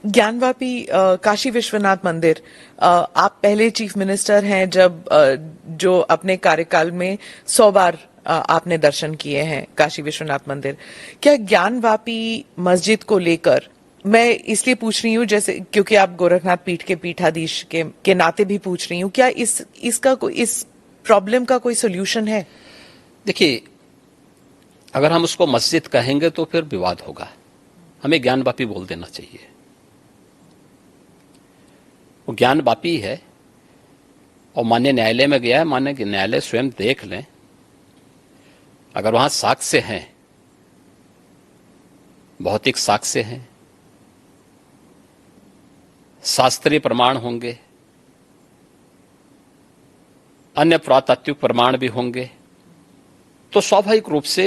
ज्ञानवापी काशी विश्वनाथ मंदिर, आप पहले चीफ मिनिस्टर हैं जब जो अपने कार्यकाल में 100 बार आपने दर्शन किए हैं काशी विश्वनाथ मंदिर। क्या ज्ञानवापी मस्जिद को लेकर, मैं इसलिए पूछ रही हूँ जैसे क्योंकि आप गोरखनाथ पीठ के पीठाधीश के नाते भी पूछ रही हूँ, क्या इस प्रॉब्लम का कोई सोल्यूशन है? देखिए, अगर हम उसको मस्जिद कहेंगे तो फिर विवाद होगा। हमें ज्ञानवापी बोल देना चाहिए। वो ज्ञानवापी है और माननीय न्यायालय में गया है। माननीय न्यायालय स्वयं देख लें, अगर वहां साक्ष्य हैं, भौतिक साक्ष्य हैं, शास्त्रीय प्रमाण होंगे, अन्य पुरातात्विक प्रमाण भी होंगे, तो स्वाभाविक रूप से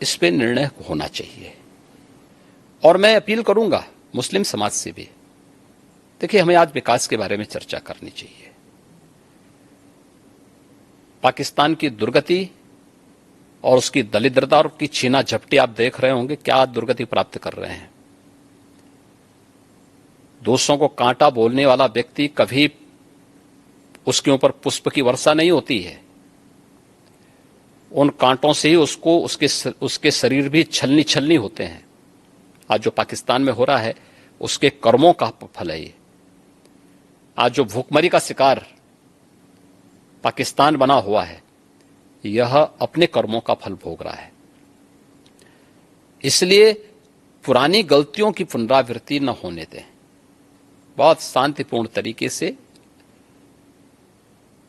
इस पे निर्णय होना चाहिए। और मैं अपील करूंगा मुस्लिम समाज से भी, देखिए, हमें आज विकास के बारे में चर्चा करनी चाहिए। पाकिस्तान की दुर्गति और उसकी दलिद्रता और की छीना झपटी आप देख रहे होंगे, क्या दुर्गति प्राप्त कर रहे हैं। दूसरों को कांटा बोलने वाला व्यक्ति, कभी उसके ऊपर पुष्प की वर्षा नहीं होती है। उन कांटों से ही उसके शरीर भी छलनी छलनी होते हैं। आज जो पाकिस्तान में हो रहा है, उसके कर्मों का फल है ये। आज जो भूखमरी का शिकार पाकिस्तान बना हुआ है, यह अपने कर्मों का फल भोग रहा है। इसलिए पुरानी गलतियों की पुनरावृत्ति न होने दें। बहुत शांतिपूर्ण तरीके से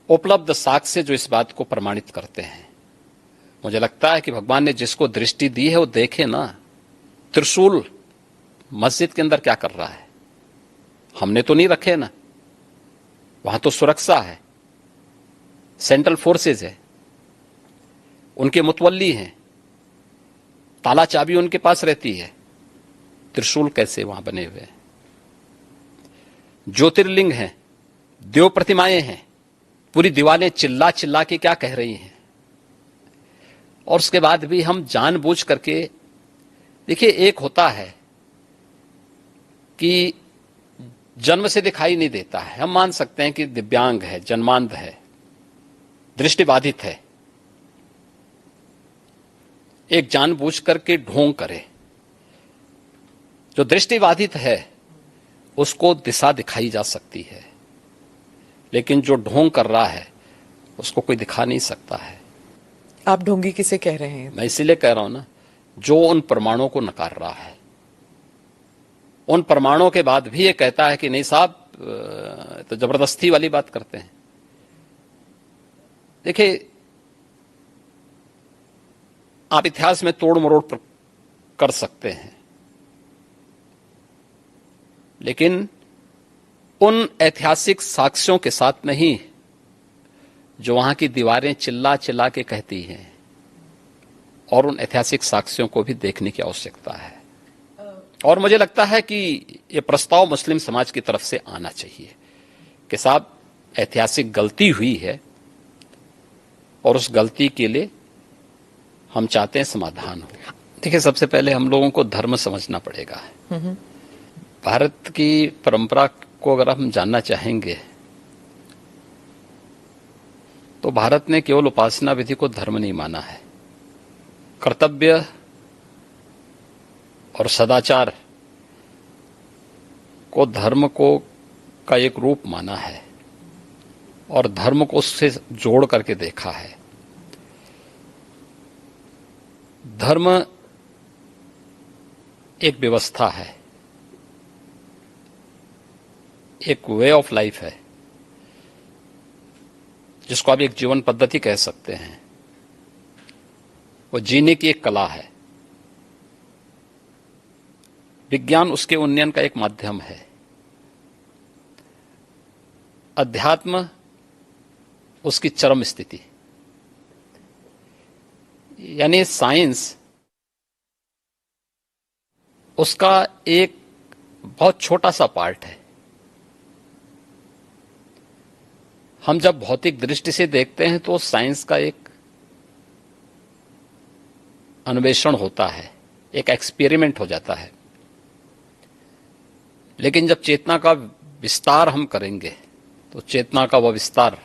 उपलब्ध साक्ष्य जो इस बात को प्रमाणित करते हैं। मुझे लगता है कि भगवान ने जिसको दृष्टि दी है वो देखे ना। त्रिशूल मस्जिद के अंदर क्या कर रहा है? हमने तो नहीं रखे ना। वहां तो सुरक्षा है, सेंट्रल फोर्सेज है, उनके मुतवल्ली हैं, ताला चाबी उनके पास रहती है। त्रिशूल कैसे वहां बने हुए हैं? ज्योतिर्लिंग हैं, देव प्रतिमाएं हैं, पूरी दीवारें चिल्ला चिल्ला के क्या कह रही हैं। और उसके बाद भी हम जानबूझ करके, देखिए, एक होता है कि जन्म से दिखाई नहीं देता है, हम मान सकते हैं कि दिव्यांग है, जन्मांध है, दृष्टिबाधित है, एक जानबूझ करके ढोंग करे। जो दृष्टिबाधित है उसको दिशा दिखाई जा सकती है, लेकिन जो ढोंग कर रहा है उसको कोई दिखा नहीं सकता है। आप ढोंगी किसे कह रहे हैं? मैं इसीलिए कह रहा हूं ना, जो उन प्रमाणों को नकार रहा है, उन प्रमाणों के बाद भी ये कहता है कि नहीं साहब, तो जबरदस्ती वाली बात करते हैं। देखिए, आप इतिहास में तोड़ मरोड़ कर सकते हैं, लेकिन उन ऐतिहासिक साक्ष्यों के साथ नहीं जो वहां की दीवारें चिल्ला चिल्ला के कहती हैं। और उन ऐतिहासिक साक्ष्यों को भी देखने की आवश्यकता है। और मुझे लगता है कि ये प्रस्ताव मुस्लिम समाज की तरफ से आना चाहिए कि साहब, ऐतिहासिक गलती हुई है और उस गलती के लिए हम चाहते हैं समाधान हो। देखिए, सबसे पहले हम लोगों को धर्म समझना पड़ेगा। भारत की परंपरा को अगर हम जानना चाहेंगे तो भारत ने केवल उपासना विधि को धर्म नहीं माना है, कर्तव्य और सदाचार को धर्म को का एक रूप माना है और धर्म को उससे जोड़ करके देखा है। धर्म एक व्यवस्था है, एक वे ऑफ लाइफ है, जिसको आप एक जीवन पद्धति कह सकते हैं। वो जीने की एक कला है। विज्ञान उसके उन्नयन का एक माध्यम है। अध्यात्म उसकी चरम स्थिति, यानी साइंस उसका एक बहुत छोटा सा पार्ट है। हम जब भौतिक दृष्टि से देखते हैं तो साइंस का एक अन्वेषण होता है, एक एक्सपेरिमेंट हो जाता है। लेकिन जब चेतना का विस्तार हम करेंगे तो चेतना का वह विस्तार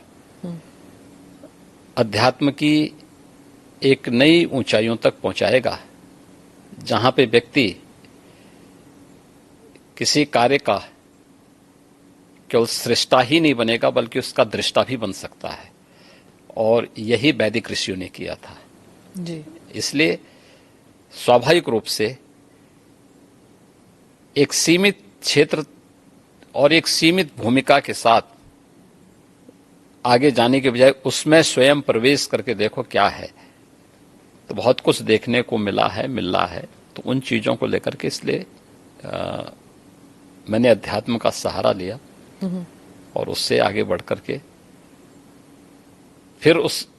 अध्यात्म की एक नई ऊंचाइयों तक पहुंचाएगा, जहां पे व्यक्ति किसी कार्य का केवल सृष्टा ही नहीं बनेगा बल्कि उसका दृष्टा भी बन सकता है। और यही वैदिक ऋषियों ने किया था जी। इसलिए स्वाभाविक रूप से एक सीमित क्षेत्र और एक सीमित भूमिका के साथ आगे जाने के बजाय उसमें स्वयं प्रवेश करके देखो क्या है, तो बहुत कुछ देखने को मिल रहा है। तो उन चीजों को लेकर के इसलिए मैंने अध्यात्म का सहारा लिया और उससे आगे बढ़ करके फिर उस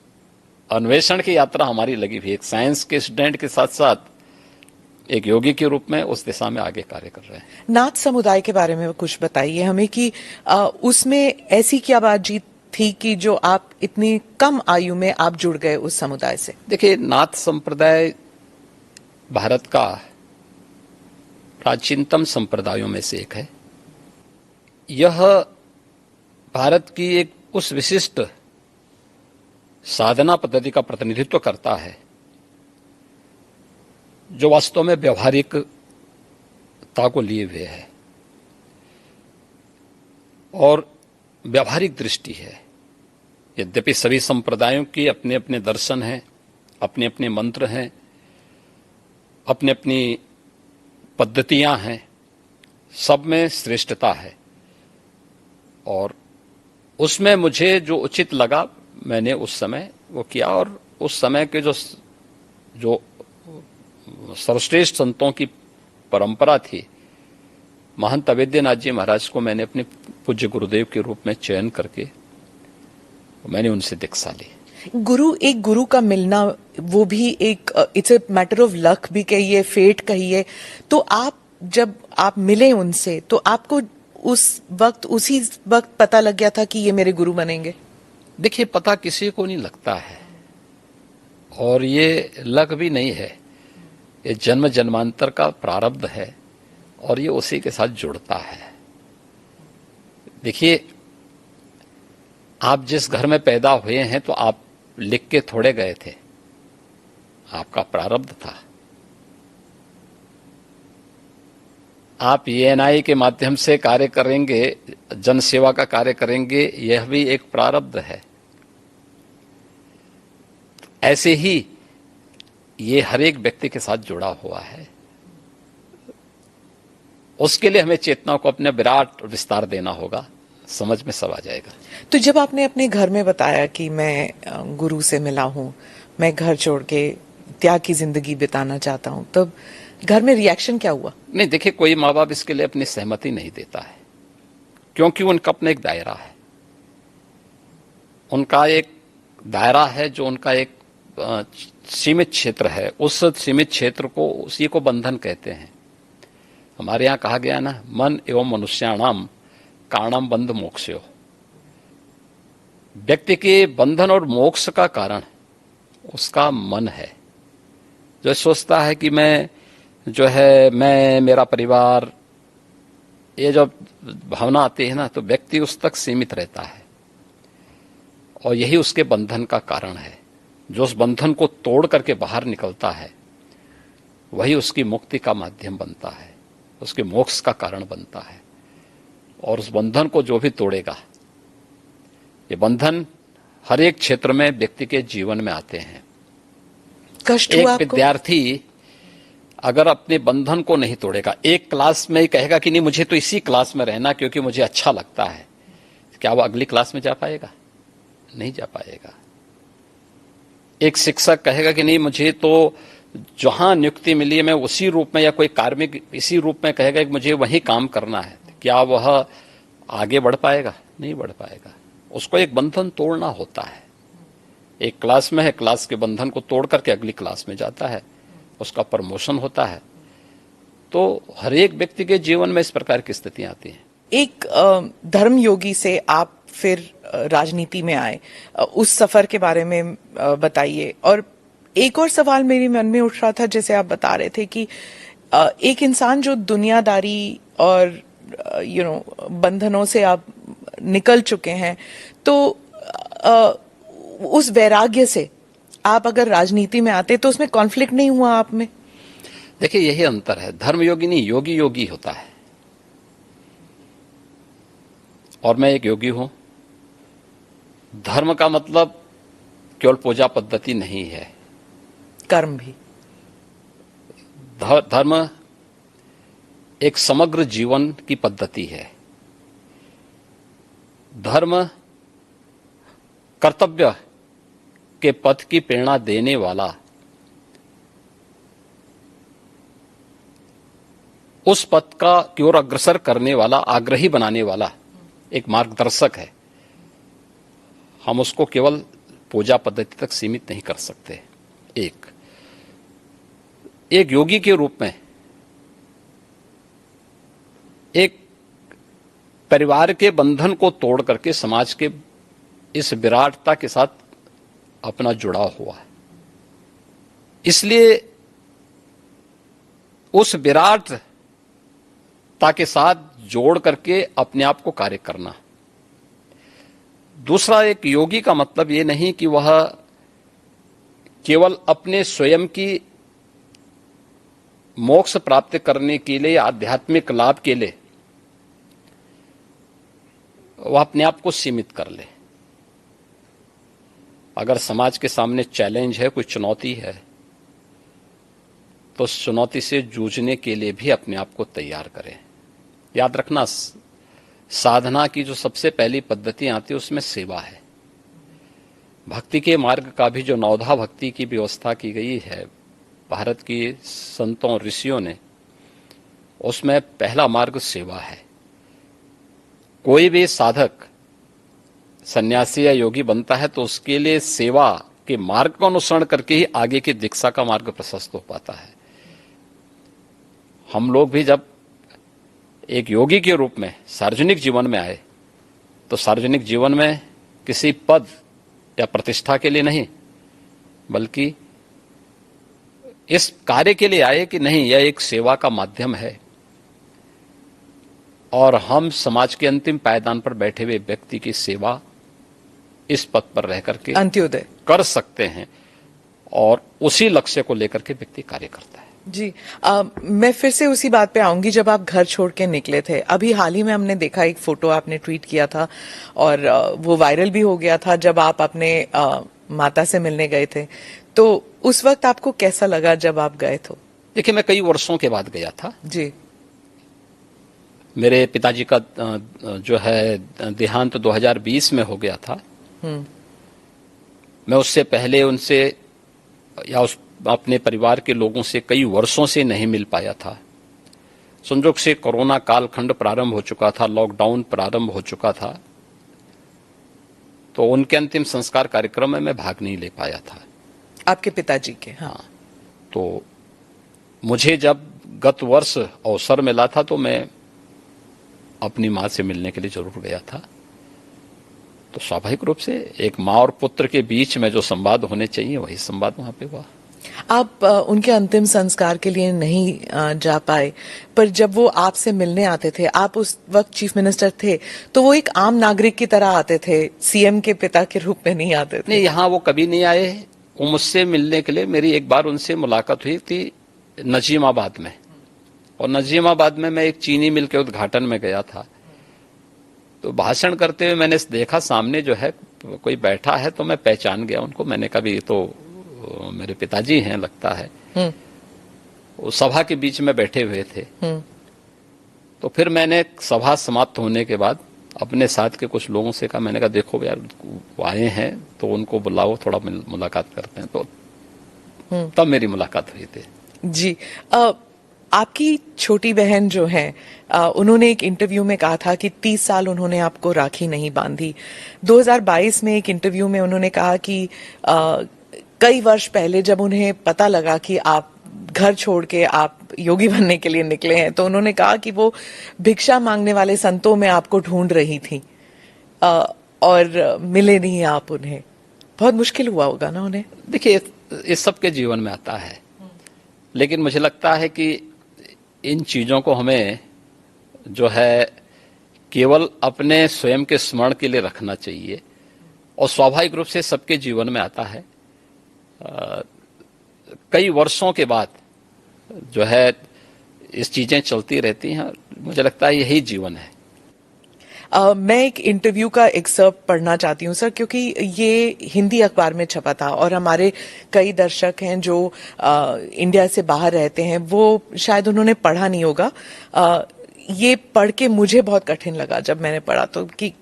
अन्वेषण की यात्रा हमारी लगी हुई, एक साइंस के स्टूडेंट के साथ साथ एक योगी के रूप में उस दिशा में आगे कार्य कर रहे हैं। नाथ समुदाय के बारे में कुछ बताइए हमें कि उसमें ऐसी क्या बातचीत थी कि जो आप इतनी कम आयु में आप जुड़ गए उस समुदाय से? देखिए, नाथ संप्रदाय भारत का प्राचीनतम संप्रदायों में से एक है। यह भारत की एक उस विशिष्ट साधना पद्धति का प्रतिनिधित्व करता है जो वास्तव में व्यवहारिकता को लिए हुए है और व्यवहारिक दृष्टि है। यद्यपि सभी संप्रदायों की अपने अपने दर्शन हैं, अपने अपने मंत्र हैं, अपनी अपनी पद्धतियां हैं, सब में श्रेष्ठता है और उसमें मुझे जो उचित लगा मैंने उस समय वो किया। और उस समय के जो सर्वश्रेष्ठ संतों की परंपरा थी, महंत अवेद्यनाथ जी महाराज को मैंने अपने पूज्य गुरुदेव के रूप में चयन करके मैंने उनसे दीक्षा ली। एक गुरु का मिलना, वो भी एक it's a matter of luck भी कहिए, फेट कहिए। तो जब आप मिले उनसे तो आपको उसी वक्त पता लग गया था कि ये मेरे गुरु बनेंगे? देखिए, पता किसी को नहीं लगता है और ये लक भी नहीं है, ये जन्म जन्मांतर का प्रारब्ध है और ये उसी के साथ जुड़ता है। देखिए, आप जिस घर में पैदा हुए हैं तो आप लिख के थोड़े गए थे, आपका प्रारब्ध था। आप यूएनआई के माध्यम से कार्य करेंगे, जन सेवा का कार्य करेंगे, यह भी एक प्रारब्ध है। ऐसे ही ये हर एक व्यक्ति के साथ जुड़ा हुआ है। उसके लिए हमें चेतना को अपने विराट विस्तार देना होगा, समझ में सब आ जाएगा। तो जब आपने अपने घर में बताया कि मैं गुरु से मिला हूं, मैं घर छोड़ के त्याग की जिंदगी बिताना चाहता हूं, तब घर में रिएक्शन क्या हुआ? नहीं, देखिए, कोई माँ बाप इसके लिए अपनी सहमति नहीं देता है क्योंकि उनका अपना एक दायरा है। उनका एक दायरा है जो उनका एक सीमित क्षेत्र है। उस सीमित क्षेत्र को, उसी को बंधन कहते हैं। हमारे यहाँ कहा गया ना, मन एवं मनुष्याणाम कारणम बंध मोक्षयो। व्यक्ति के बंधन और मोक्ष का कारण उसका मन है, जो सोचता है कि मैं मेरा परिवार, ये जब भावना आती है ना तो व्यक्ति उस तक सीमित रहता है और यही उसके बंधन का कारण है। जो उस बंधन को तोड़ करके बाहर निकलता है वही उसकी मुक्ति का माध्यम बनता है, उसके मोक्ष का कारण बनता है। और उस बंधन को जो भी तोड़ेगा, ये बंधन हर एक क्षेत्र में व्यक्ति के जीवन में आते हैं। कष्ट हुआ एक आपको? विद्यार्थी अगर अपने बंधन को नहीं तोड़ेगा, एक क्लास में ही कहेगा कि नहीं मुझे तो इसी क्लास में रहना क्योंकि मुझे अच्छा लगता है, क्या वो अगली क्लास में जा पाएगा? नहीं जा पाएगा। एक शिक्षक कहेगा कि नहीं मुझे तो जहां नियुक्ति मिली है मैं उसी रूप में, या कोई कार्मिक इसी रूप में कहेगा कि मुझे वही काम करना है, क्या वह आगे बढ़ पाएगा? नहीं बढ़ पाएगा। उसको एक बंधन तोड़ना होता है। एक क्लास में है, क्लास के बंधन को तोड़ करके अगली क्लास में जाता है, उसका प्रमोशन होता है। तो हर एक व्यक्ति के जीवन में इस प्रकार की स्थितियां आती हैं। एक धर्म योगी से आप फिर राजनीति में आए, उस सफर के बारे में बताइए। और एक और सवाल मेरे मन में उठ रहा था, जैसे आप बता रहे थे कि एक इंसान जो दुनियादारी और बंधनों से आप निकल चुके हैं, तो उस वैराग्य से आप अगर राजनीति में आते तो उसमें कॉन्फ्लिक्ट नहीं हुआ आप में? देखिए, यही अंतर है। धर्मयोगी नहीं, योगी योगी होता है, और मैं एक योगी हूं। धर्म का मतलब केवल पूजा पद्धति नहीं है, कर्म भी। धर्म एक समग्र जीवन की पद्धति है। धर्म कर्तव्य के पथ की प्रेरणा देने वाला, उस पथ का की ओर अग्रसर करने वाला, आग्रही बनाने वाला एक मार्गदर्शक है। हम उसको केवल पूजा पद्धति तक सीमित नहीं कर सकते। एक योगी के रूप में एक परिवार के बंधन को तोड़ करके समाज के इस विराटता के साथ अपना जुड़ाव हुआ है। इसलिए उस विराटता के साथ जोड़ करके अपने आप को कार्य करना। दूसरा, एक योगी का मतलब ये नहीं कि वह केवल अपने स्वयं की मोक्ष प्राप्त करने के लिए, आध्यात्मिक लाभ के लिए वह अपने आप को सीमित कर ले। अगर समाज के सामने चैलेंज है, कोई चुनौती है, तो उस चुनौती से जूझने के लिए भी अपने आप को तैयार करें। याद रखना, साधना की जो सबसे पहली पद्धति आती है उसमें सेवा है। भक्ति के मार्ग का भी जो नवधा भक्ति की व्यवस्था की गई है भारत की संतों ऋषियों ने, उसमें पहला मार्ग सेवा है। कोई भी साधक सन्यासी या योगी बनता है तो उसके लिए सेवा के मार्ग को अनुसरण करके ही आगे की दीक्षा का मार्ग प्रशस्त हो पाता है। हम लोग भी जब एक योगी के रूप में सार्वजनिक जीवन में आए तो सार्वजनिक जीवन में किसी पद या प्रतिष्ठा के लिए नहीं, बल्कि इस कार्य के लिए आए कि नहीं, यह एक सेवा का माध्यम है और हम समाज के अंतिम पायदान पर बैठे हुए व्यक्ति की सेवा इस पद पर रह करके अंत्योदय कर सकते हैं, और उसी लक्ष्य को लेकर के व्यक्ति कार्य करता है। जी, मैं फिर से उसी बात पे आऊंगी। जब आप घर छोड़ के निकले थे, अभी हाल ही में हमने देखा एक फोटो आपने ट्वीट किया था और वो वायरल भी हो गया था, जब आप अपने माता से मिलने गए थे। तो उस वक्त आपको कैसा लगा जब आप गए थे? देखिए, मैं कई वर्षों के बाद गया था जी। मेरे पिताजी का जो है देहांत 2020 में हो गया था। मैं उससे पहले उनसे या उस अपने परिवार के लोगों से कई वर्षों से नहीं मिल पाया था। संयोग से कोरोना कालखंड प्रारंभ हो चुका था, लॉकडाउन प्रारंभ हो चुका था, तो उनके अंतिम संस्कार कार्यक्रम में मैं भाग नहीं ले पाया था। आपके पिताजी के? हाँ। तो मुझे जब गत वर्ष अवसर मिला था तो मैं अपनी मां से मिलने के लिए जरूर गया था। तो स्वाभाविक रूप से एक मां और पुत्र के बीच में जो संवाद होने चाहिए वही संवाद वहां पे हुआ। आप उनके अंतिम संस्कार के लिए नहीं जा पाए, पर जब वो आपसे मिलने आते थे, आप उस वक्त चीफ मिनिस्टर थे, तो वो एक आम नागरिक की तरह आते थे, सीएम के पिता के रूप में नहीं आते थे? नहीं, यहाँ वो कभी नहीं आए। वो मुझसे मिलने के लिए, मेरी एक बार उनसे मुलाकात हुई थी नजीमाबाद में, और नजीमाबाद में मैं एक चीनी मिल के उद्घाटन में गया था। तो भाषण करते हुए मैंने देखा सामने जो है कोई बैठा है, तो मैं पहचान गया उनको। मैंने कहा ये तो मेरे पिताजी हैं लगता है। वो सभा के बीच में बैठे हुए थे। तो फिर मैंने सभा समाप्त होने के बाद अपने साथ के कुछ लोगों से कहा, मैंने कहा देखो यार वो आए हैं तो उनको बुलाओ, थोड़ा मुलाकात करते हैं। तो तब मेरी मुलाकात हुई थी। जी। आपकी छोटी बहन जो है, उन्होंने एक इंटरव्यू में कहा था कि 30 साल उन्होंने आपको राखी नहीं बांधी। 2022 में एक इंटरव्यू में उन्होंने कहा कि कई वर्ष पहले जब उन्हें पता लगा कि आप घर छोड़ के आप योगी बनने के लिए निकले हैं, तो उन्होंने कहा कि वो भिक्षा मांगने वाले संतों में आपको ढूंढ रही थी और मिले नहीं आप उन्हें। बहुत मुश्किल हुआ होगा ना उन्हें? देखिए, इस सबके जीवन में आता है, लेकिन मुझे लगता है कि इन चीजों को हमें जो है केवल अपने स्वयं के स्मरण के लिए रखना चाहिए, और स्वाभाविक रूप से सबके जीवन में आता है। कई वर्षों के बाद जो है इस चीजें चलती रहती हैं। मुझे लगता है यही जीवन है। मैं एक इंटरव्यू का एक्सर्प्ट पढ़ना चाहती हूँ सर, क्योंकि ये हिंदी अखबार में छपा था और हमारे कई दर्शक हैं जो इंडिया से बाहर रहते हैं, वो शायद उन्होंने पढ़ा नहीं होगा। ये पढ़ के मुझे बहुत कठिन लगा जब मैंने पढ़ा, तो कि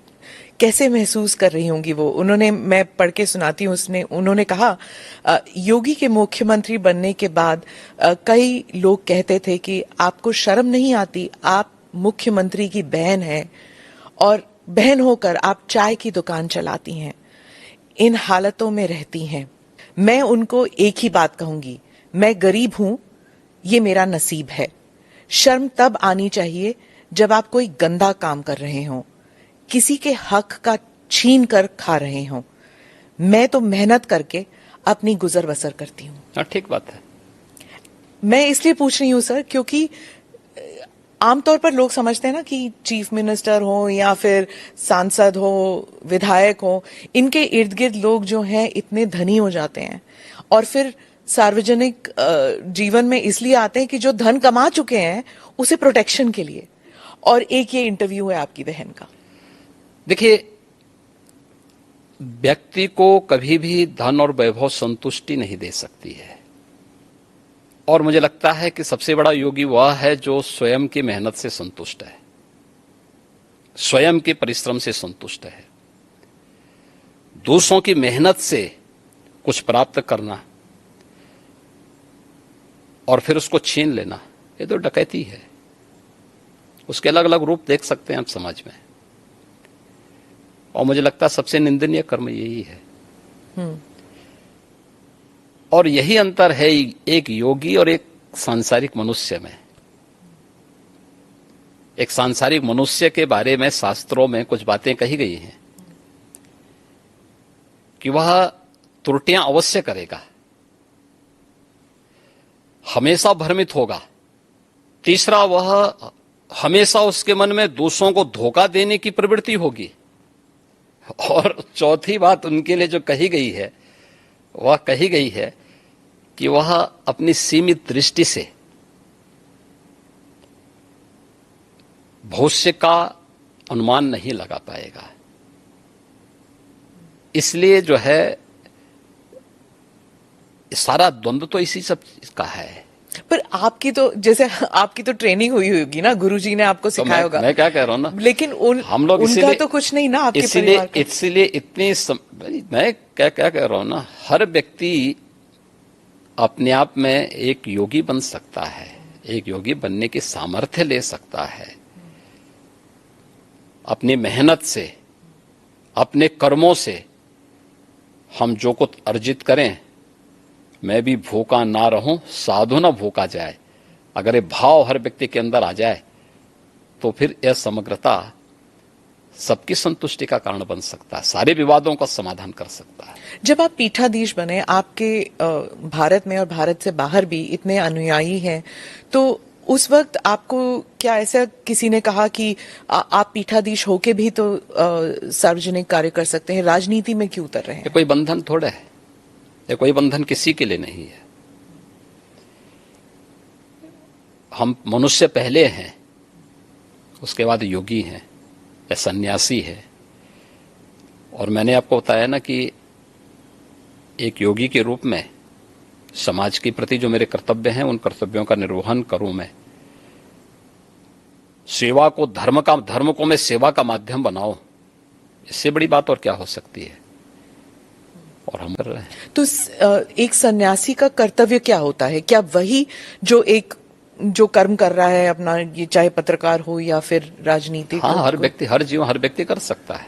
कैसे महसूस कर रही होंगी वो। मैं पढ़ के सुनाती हूँ। उन्होंने कहा, योगी के मुख्यमंत्री बनने के बाद कई लोग कहते थे कि आपको शर्म नहीं आती, आप मुख्यमंत्री की बहन हैं और बहन होकर आप चाय की दुकान चलाती हैं, इन हालतों में रहती हैं। मैं उनको एक ही बात कहूंगी, मैं गरीब हूं, ये मेरा नसीब है। शर्म तब आनी चाहिए जब आप कोई गंदा काम कर रहे हो, किसी के हक का छीन कर खा रहे हो। मैं तो मेहनत करके अपनी गुजर बसर करती हूँ। हाँ, ठीक बात है। मैं इसलिए पूछ रही हूँ सर, क्योंकि आमतौर पर लोग समझते हैं ना कि चीफ मिनिस्टर हो या फिर सांसद हो, विधायक हो, इनके इर्द गिर्द लोग जो हैं इतने धनी हो जाते हैं और फिर सार्वजनिक जीवन में इसलिए आते हैं कि जो धन कमा चुके हैं उसे प्रोटेक्शन के लिए। और एक ये इंटरव्यू है आपकी बहन का। देखिए, व्यक्ति को कभी भी धन और वैभव संतुष्टि नहीं दे सकती है, और मुझे लगता है कि सबसे बड़ा योगी वह है जो स्वयं की मेहनत से संतुष्ट है, स्वयं के परिश्रम से संतुष्ट है। दूसरों की मेहनत से कुछ प्राप्त करना और फिर उसको छीन लेना, ये तो डकैती है। उसके अलग अलग रूप देख सकते हैं आप समाज में, और मुझे लगता है सबसे निंदनीय कर्म यही है। और यही अंतर है एक योगी और एक सांसारिक मनुष्य में। एक सांसारिक मनुष्य के बारे में शास्त्रों में कुछ बातें कही गई हैं कि वह त्रुटियां अवश्य करेगा, हमेशा भ्रमित होगा। तीसरा, वह हमेशा उसके मन में दूसरों को धोखा देने की प्रवृत्ति होगी। और चौथी बात उनके लिए जो कही गई है, वह कही गई है कि वह अपनी सीमित दृष्टि से भविष्य का अनुमान नहीं लगा पाएगा। इसलिए जो है सारा द्वंद्व तो इसी सब का है। पर आपकी तो ट्रेनिंग हुई होगी ना, गुरुजी ने आपको सिखाया होगा। मैं क्या कह रहा हूं ना, लेकिन हम लोग उनका तो कुछ नहीं ना आपके परिवार का। इसलिए मैं क्या कह रहा हूं ना, हर व्यक्ति अपने आप में एक योगी बन सकता है, एक योगी बनने की सामर्थ्य ले सकता है। अपनी मेहनत से, अपने कर्मों से हम जो कुछ अर्जित करें, मैं भी भूखा ना रहूं, साधु ना भूखा जाए, अगर ये भाव हर व्यक्ति के अंदर आ जाए तो फिर यह समग्रता सबकी संतुष्टि का कारण बन सकता है, सारे विवादों का समाधान कर सकता है। जब आप पीठाधीश बने, आपके भारत में और भारत से बाहर भी इतने अनुयायी हैं, तो उस वक्त आपको क्या ऐसा किसी ने कहा कि आप पीठाधीश होके भी तो सार्वजनिक कार्य कर सकते हैं, राजनीति में क्यों उतर रहे हैं? ये कोई बंधन थोड़ा है, ये कोई बंधन किसी के लिए नहीं है। हम मनुष्य पहले हैं, उसके बाद योगी हैं या सन्यासी है। और मैंने आपको बताया ना कि एक योगी के रूप में समाज के प्रति जो मेरे कर्तव्य हैं, उन कर्तव्यों का निर्वहन करूं मैं। सेवा को धर्म को मैं सेवा का माध्यम बनाऊं, इससे बड़ी बात और क्या हो सकती है? और हम कर रहे हैं। तो एक सन्यासी का कर्तव्य क्या होता है? क्या वही जो कर्म कर रहा है अपना, ये चाहे पत्रकार हो या फिर राजनीति? हाँ, हर व्यक्ति कर सकता है,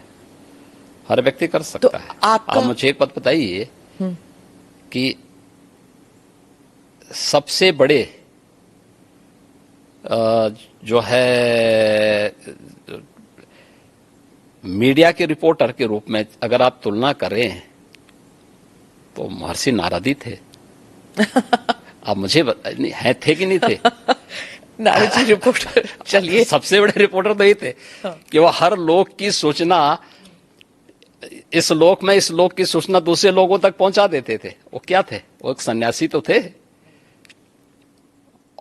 हर व्यक्ति कर सकता तो है। आप मुझे एक बात बताइए कि सबसे बड़े जो है मीडिया के रिपोर्टर के रूप में अगर आप तुलना करें तो महर्षि नारद ही थे। आप मुझे थे कि नहीं थे? नारद जी रिपोर्टर, चलिए। सबसे बड़े रिपोर्टर तो ये थे कि वो हर लोग की सूचना, इस लोक में इस लोक की सूचना दूसरे लोगों तक पहुंचा देते थे। वो क्या थे? वो एक सन्यासी तो थे।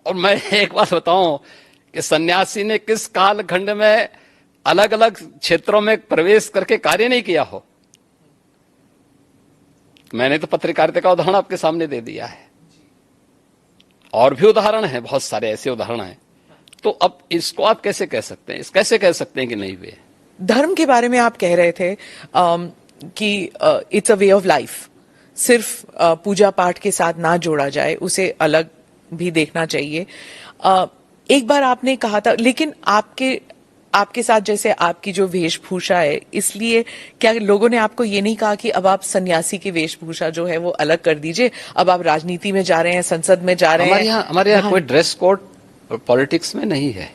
और मैं एक बात बताऊं कि सन्यासी ने किस कालखंड में अलग अलग क्षेत्रों में प्रवेश करके कार्य नहीं किया हो। मैंने तो पत्रकारिता का उदाहरण आपके सामने दे दिया है, और भी उदाहरण हैं, बहुत सारे ऐसे उदाहरण हैं। तो अब इसको आप कैसे कह सकते हैं, कैसे कह सकते हैं कि नहीं हुए? धर्म के बारे में आप कह रहे थे कि it's a way of life, सिर्फ पूजा पाठ के साथ ना जोड़ा जाए, उसे अलग भी देखना चाहिए। एक बार आपने कहा था, लेकिन आपके साथ जैसे आपकी जो वेशभूषा है, इसलिए क्या लोगों ने आपको ये नहीं कहा कि अब आप सन्यासी की वेशभूषा जो है वो अलग कर दीजिए, अब आप राजनीति में जा रहे हैं, संसद में जा रहे हैं? हमारे यहाँ कोई ड्रेस कोड पॉलिटिक्स में नहीं है।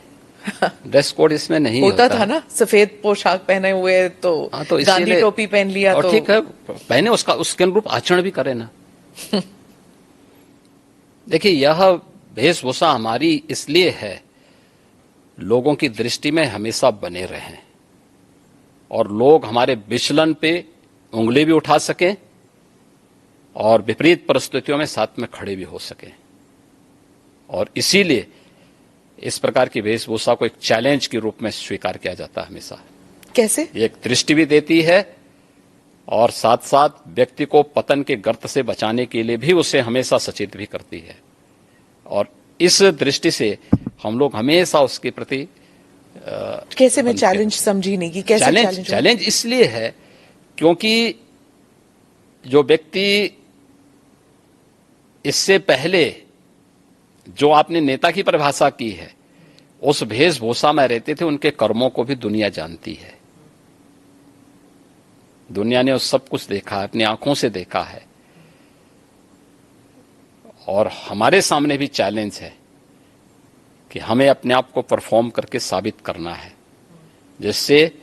ड्रेस कोड इसमें नहीं होता था ना, सफेद पोशाक पहने हुए तो, तो गांधी टोपी पहन लिया और तो ठीक है, पहने, उसके अनुरूप आचरण भी करे ना। देखिए, यह वेशभूषा हमारी इसलिए है, लोगों की दृष्टि में हमेशा बने रहें और लोग हमारे विचलन पे उंगली भी उठा सकें और विपरीत परिस्थितियों में साथ में खड़े भी हो सकें। और इसीलिए इस प्रकार की वेशभूषा को एक चैलेंज के रूप में स्वीकार किया जाता है हमेशा। कैसे? एक दृष्टि भी देती है और साथ साथ व्यक्ति को पतन के गर्त से बचाने के लिए भी उसे हमेशा सचेत भी करती है। और इस दृष्टि से हम लोग हमेशा उसके प्रति कैसे? मैं चैलेंज समझी नहीं कि कैसे चैलेंज इसलिए है क्योंकि जो व्यक्ति इससे पहले जो आपने नेता की परिभाषा की है, उस वेशभूषा में रहते थे, उनके कर्मों को भी दुनिया जानती है। दुनिया ने उस सब कुछ देखा है, अपनी आंखों से देखा है। और हमारे सामने भी चैलेंज है कि हमें अपने आप को परफॉर्म करके साबित करना है, जिससे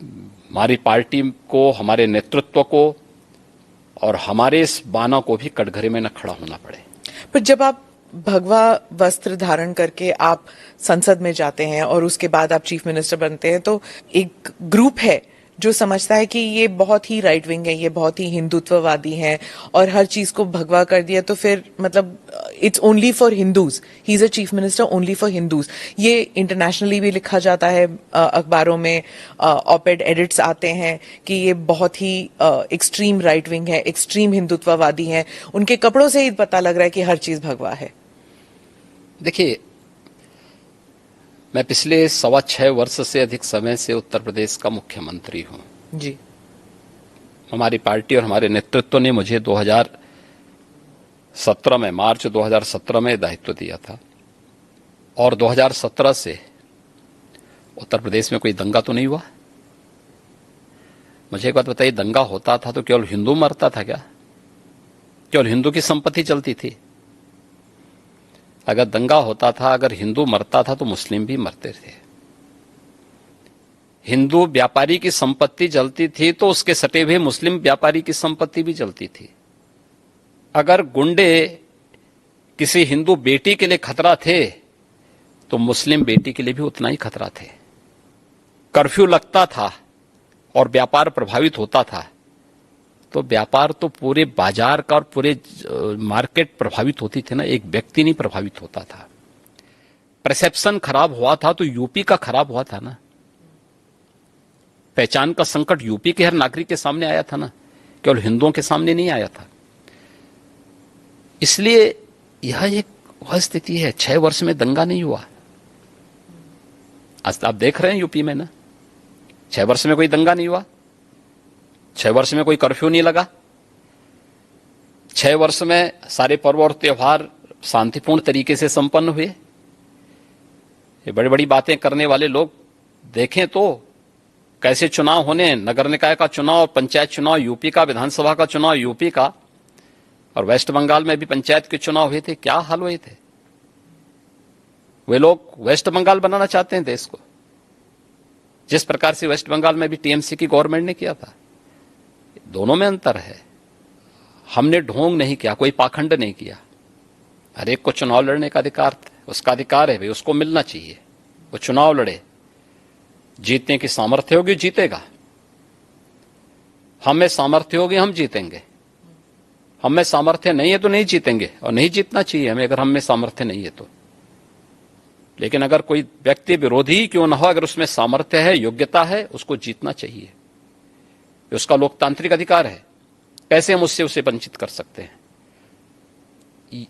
हमारी पार्टी को, हमारे नेतृत्व को और हमारे इस बाना को भी कटघरे में न खड़ा होना पड़े। पर जब आप भगवा वस्त्र धारण करके आप संसद में जाते हैं और उसके बाद आप चीफ मिनिस्टर बनते हैं, तो एक ग्रुप है जो समझता है कि ये बहुत ही राइट विंग है, ये बहुत ही हिंदुत्ववादी हैं और हर चीज को भगवा कर दिया, तो फिर मतलब it's only for Hindus, he is a chief minister only for Hindus. ये इंटरनेशनली भी लिखा जाता है, अखबारों में ऑपेड एडिट्स आते हैं कि ये बहुत ही एक्सट्रीम राइट विंग है, एक्सट्रीम हिंदुत्ववादी हैं, उनके कपड़ों से ही पता लग रहा है कि हर चीज भगवा है। देखिए, मैं पिछले 6.25 वर्ष से अधिक समय से उत्तर प्रदेश का मुख्यमंत्री हूं जी। हमारी पार्टी और हमारे नेतृत्व ने मुझे 2017 में, मार्च 2017 में दायित्व दिया था। और 2017 से उत्तर प्रदेश में कोई दंगा तो नहीं हुआ। मुझे एक बात बताइए, दंगा होता था तो केवल हिंदू मरता था क्या? केवल हिंदू की संपत्ति चलती थी? अगर दंगा होता था, अगर हिंदू मरता था तो मुस्लिम भी मरते थे। हिंदू व्यापारी की संपत्ति जलती थी तो उसके सटे हुए मुस्लिम व्यापारी की संपत्ति भी जलती थी। अगर गुंडे किसी हिंदू बेटी के लिए खतरा थे तो मुस्लिम बेटी के लिए भी उतना ही खतरा थे। कर्फ्यू लगता था और व्यापार प्रभावित होता था तो व्यापार तो पूरे बाजार का और पूरे मार्केट प्रभावित होती थी ना, एक व्यक्ति नहीं प्रभावित होता था। परसेप्शन खराब हुआ था तो यूपी का खराब हुआ था ना। पहचान का संकट यूपी के हर नागरिक के सामने आया था ना, केवल हिंदुओं के सामने नहीं आया था। इसलिए यह एक वह स्थिति है। 6 वर्ष में दंगा नहीं हुआ। आज आप देख रहे हैं यूपी में ना, 6 वर्ष में कोई दंगा नहीं हुआ। 6 वर्ष में कोई कर्फ्यू नहीं लगा। 6 वर्ष में सारे पर्व और त्योहार शांतिपूर्ण तरीके से संपन्न हुए। ये बड़ी बड़ी बातें करने वाले लोग देखें तो कैसे चुनाव होने, नगर निकाय का चुनाव, पंचायत चुनाव यूपी का, विधानसभा का चुनाव यूपी का, और वेस्ट बंगाल में भी पंचायत के चुनाव हुए थे। क्या हाल हुए थे? वे लोग वेस्ट बंगाल बनाना चाहते हैं देश को, जिस प्रकार से वेस्ट बंगाल में भी टीएमसी की गवर्नमेंट ने किया था। दोनों में अंतर है। हमने ढोंग नहीं किया, कोई पाखंड नहीं किया। हर एक को चुनाव लड़ने का अधिकार, उसका अधिकार है भाई, उसको मिलना चाहिए। वो चुनाव लड़े, जीतने की सामर्थ्य होगी जीतेगा, हमें सामर्थ्य होगी हम जीतेंगे, हमें सामर्थ्य नहीं है तो नहीं जीतेंगे, और नहीं जीतना चाहिए हमें अगर हमें सामर्थ्य नहीं है तो। लेकिन अगर कोई व्यक्ति विरोधी ही क्यों ना हो, अगर उसमें सामर्थ्य है, योग्यता है, उसको जीतना चाहिए, उसका लोकतांत्रिक अधिकार है। कैसे हम उससे उसे वंचित कर सकते हैं?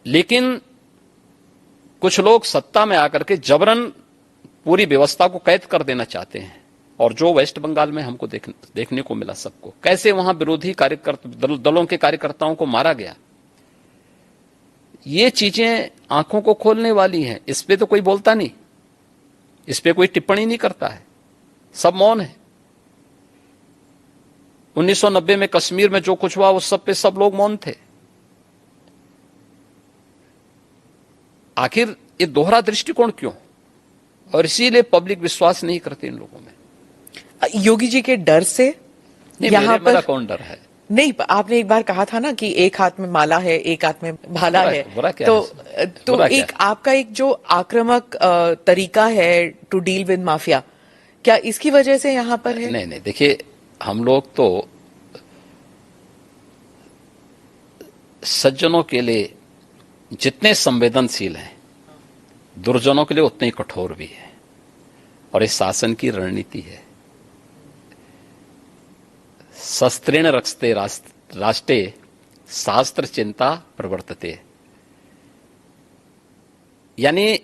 लेकिन कुछ लोग सत्ता में आकर के जबरन पूरी व्यवस्था को कैद कर देना चाहते हैं, और जो वेस्ट बंगाल में हमको देखने को मिला सबको, कैसे वहां विरोधी दलों के कार्यकर्ताओं को मारा गया, ये चीजें आंखों को खोलने वाली हैं। इस पे तो कोई बोलता नहीं, इस पे कोई टिप्पणी नहीं करता है, सब मौन है। 1990 में कश्मीर में जो कुछ हुआ उस सब पे सब लोग मौन थे। आखिर ये दोहरा दृष्टिकोण क्यों? और इसीलिए पब्लिक विश्वास नहीं करती इन लोगों में। योगी जी के डर से यहाँ मेरा कौन डर है? नहीं, आपने एक बार कहा था ना कि एक हाथ में माला है, एक हाथ में भाला है। बुरा क्या तो है? तो एक आपका एक जो आक्रामक तरीका है टू डील विद माफिया, क्या इसकी वजह से यहाँ पर है? नहीं, देखिए, हम लोग तो सज्जनों के लिए जितने संवेदनशील हैं, दुर्जनों के लिए उतने ही कठोर भी है, और इस शासन की रणनीति है शस्त्रेण रक्षते राष्ट्रे शास्त्र चिंता प्रवर्तते। यानी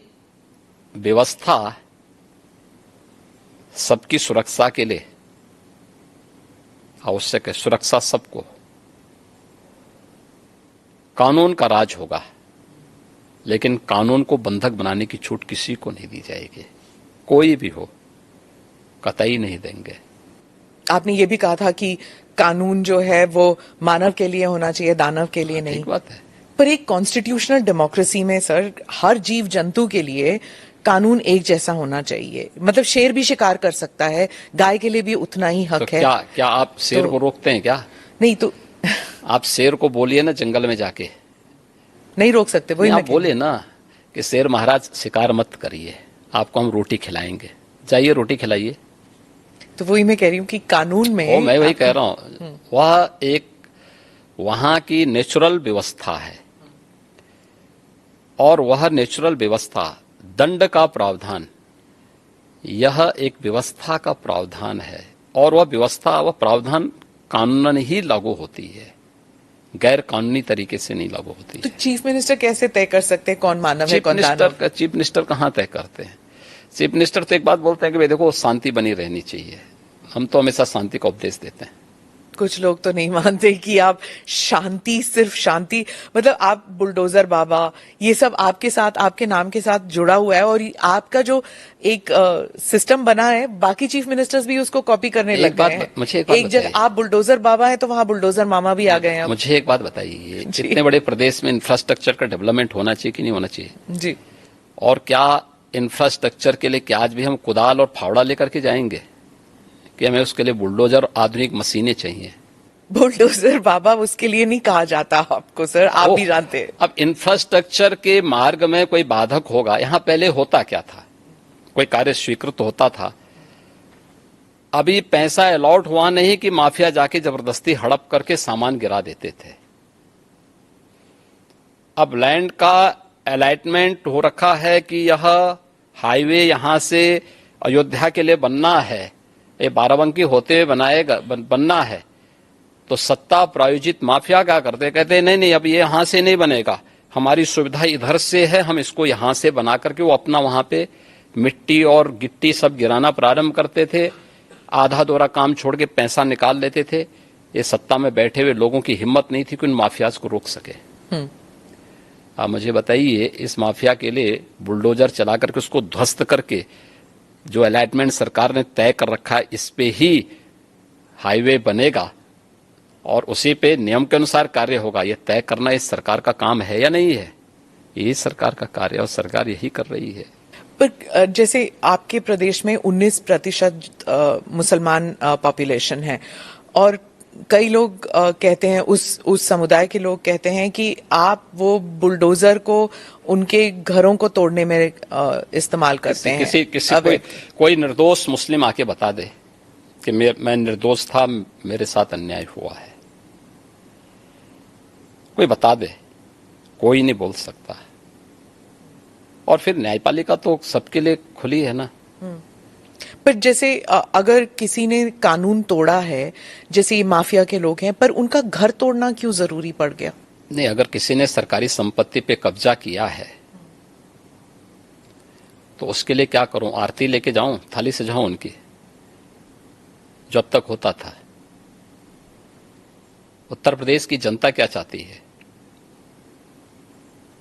व्यवस्था सबकी सुरक्षा के लिए आवश्यक है, सुरक्षा सबको, कानून का राज होगा, लेकिन कानून को बंधक बनाने की छूट किसी को नहीं दी जाएगी, कोई भी हो, कतई नहीं देंगे। आपने ये भी कहा था कि कानून जो है वो मानव के लिए होना चाहिए, दानव के लिए नहीं। ठीक बात है, पर एक कॉन्स्टिट्यूशनल डेमोक्रेसी में सर, हर जीव जंतु के लिए कानून एक जैसा होना चाहिए। मतलब शेर भी शिकार कर सकता है, गाय के लिए भी उतना ही हक तो है। क्या आप शेर को रोकते हैं क्या? नहीं तो आप शेर को बोलिए ना जंगल में जाके, नहीं रोक सकते। वही आप बोले ना कि शेर महाराज शिकार मत करिए, आपको हम रोटी खिलाएंगे, जाइए रोटी खिलाइए। तो वही मैं कह रही हूँ कि कानून में मैं वही कह रहा हूँ, वह एक वहां की नेचुरल व्यवस्था है, और वह नेचुरल व्यवस्था, दंड का प्रावधान, यह एक व्यवस्था का प्रावधान है, और वह व्यवस्था, वह प्रावधान कानूनन ही लागू होती है, गैर कानूनी तरीके से नहीं लागू होती है। तो चीफ मिनिस्टर कैसे तय कर सकते हैं कौन मानव है कौन दानव? चीफ मिनिस्टर कहाँ तय करते हैं? चीफ मिनिस्टर तो एक बात बोलते हैं कि भाई देखो शांति बनी रहनी चाहिए, हम तो हमेशा शांति का उपदेश देते हैं। कुछ लोग तो नहीं मानते कि आप शांति, सिर्फ शांति, मतलब आप बुलडोजर बाबा, ये सब आपके साथ, आपके नाम के साथ जुड़ा हुआ है, और आपका जो एक सिस्टम बना है, बाकी चीफ मिनिस्टर्स भी उसको कॉपी करने लग गए हैं। मुझे एक बात जगह आप बुलडोजर बाबा है तो वहां बुलडोजर मामा भी आ गए हैं। मुझे एक बात बताइए, इतने बड़े प्रदेश में इंफ्रास्ट्रक्चर का डेवलपमेंट होना चाहिए कि नहीं होना चाहिए? जी। और क्या इंफ्रास्ट्रक्चर के लिए क्या आज भी हम कुदाल और फावड़ा लेकर के जाएंगे कि हमें उसके लिए बुलडोजर, आधुनिक मशीनें चाहिए? बुलडोजर बाबा उसके लिए नहीं कहा जाता आपको सर, आप भी जानते हैं। अब इंफ्रास्ट्रक्चर के मार्ग में कोई बाधक होगा, यहां पहले होता क्या था? कोई कार्य स्वीकृत होता था, अभी पैसा अलॉट हुआ नहीं कि माफिया जाके जबरदस्ती हड़प करके सामान गिरा देते थे। अब लैंड का अलॉटमेंट हो रखा है कि यह हाईवे यहां से अयोध्या के लिए बनना है, ये बाराबंकी होते हुए बनना है, तो सत्ता प्रायोजित माफिया क्या करते, कहते नहीं अब ये यहां से नहीं बनेगा, हमारी सुविधा इधर से है, हम इसको यहां से बना करके, वो अपना वहां पे मिट्टी और गिट्टी सब गिराना प्रारंभ करते थे, आधा दोरा काम छोड़ के पैसा निकाल लेते थे। ये सत्ता में बैठे हुए लोगों की हिम्मत नहीं थी कि उन माफियाज को रोक सके। आप मुझे बताइए, इस माफिया के लिए बुलडोजर चला करके उसको ध्वस्त करके जो अलॉटमेंट सरकार ने तय कर रखा है, इस पे ही हाईवे बनेगा और उसी पे नियम के अनुसार कार्य होगा, यह तय करना इस सरकार का काम है या नहीं है? यही सरकार का कार्य है और सरकार यही कर रही है। पर जैसे आपके प्रदेश में 19% मुसलमान पॉपुलेशन है, और कई लोग कहते हैं, उस समुदाय के लोग कहते हैं कि आप वो बुलडोजर को उनके घरों को तोड़ने में इस्तेमाल करते हैं। किसी कोई निर्दोष मुस्लिम आके बता दे कि मैं निर्दोष था, मेरे साथ अन्याय हुआ है, कोई बता दे, कोई नहीं बोल सकता। और फिर न्यायपालिका तो सबके लिए खुली है ना। पर जैसे अगर किसी ने कानून तोड़ा है, जैसे ये माफिया के लोग हैं, पर उनका घर तोड़ना क्यों जरूरी पड़ गया? नहीं, अगर किसी ने सरकारी संपत्ति पे कब्जा किया है तो उसके लिए क्या करूं? आरती लेके जाऊं, थाली सजाऊं उनकी, जो अब तक होता था? उत्तर प्रदेश की जनता क्या चाहती है?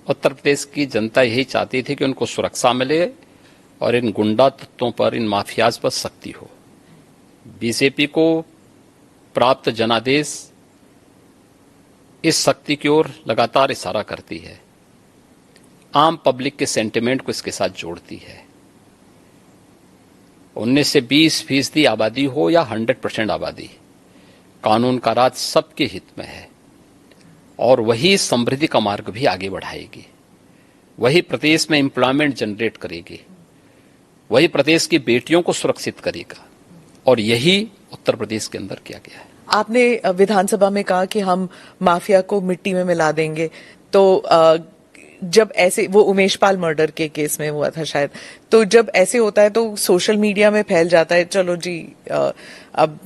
उत्तर प्रदेश की जनता यही चाहती थी कि उनको सुरक्षा मिले और इन गुंडा तत्वों पर, इन माफियाज पर सख्ती हो। बीजेपी को प्राप्त जनादेश इस शक्ति की ओर लगातार इशारा करती है, आम पब्लिक के सेंटिमेंट को इसके साथ जोड़ती है। 19 से 20% आबादी हो या 100% आबादी, कानून का राज सबके हित में है और वही समृद्धि का मार्ग भी आगे बढ़ाएगी, वही प्रदेश में एम्प्लॉयमेंट जनरेट करेगी, वही प्रदेश की बेटियों को सुरक्षित करेगा, और यही उत्तर प्रदेश के अंदर किया गया है। आपने विधानसभा में कहा कि हम माफिया को मिट्टी में मिला देंगे, तो जब ऐसे, वो उमेश पाल मर्डर के केस में हुआ था शायद, तो जब ऐसे होता है तो सोशल मीडिया में फैल जाता है, चलो जी अब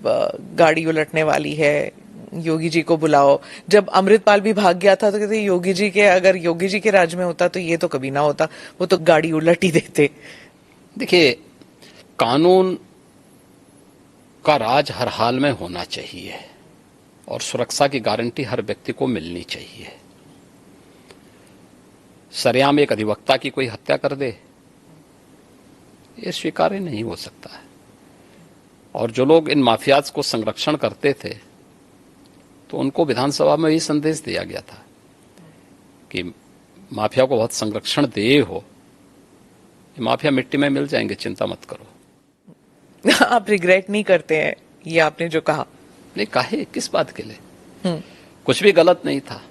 गाड़ी उलटने वाली है, योगी जी को बुलाओ। जब अमृतपाल भी भाग गया था तो कहते योगी जी के, अगर योगी जी के राज में होता तो ये तो कभी ना होता, वो तो गाड़ी उलट ही देते। देखिए, कानून का राज हर हाल में होना चाहिए और सुरक्षा की गारंटी हर व्यक्ति को मिलनी चाहिए। सरेआम एक अधिवक्ता की कोई हत्या कर दे, ये स्वीकार्य नहीं हो सकता है। और जो लोग इन माफियाज को संरक्षण करते थे, तो उनको विधानसभा में यही संदेश दिया गया था कि माफिया को बहुत संरक्षण दे हो, ये माफिया मिट्टी में मिल जाएंगे, चिंता मत करो। आप रिग्रेट नहीं करते हैं ये आपने जो कहा? नहीं, काहे, किस बात के लिए? कुछ भी गलत नहीं था।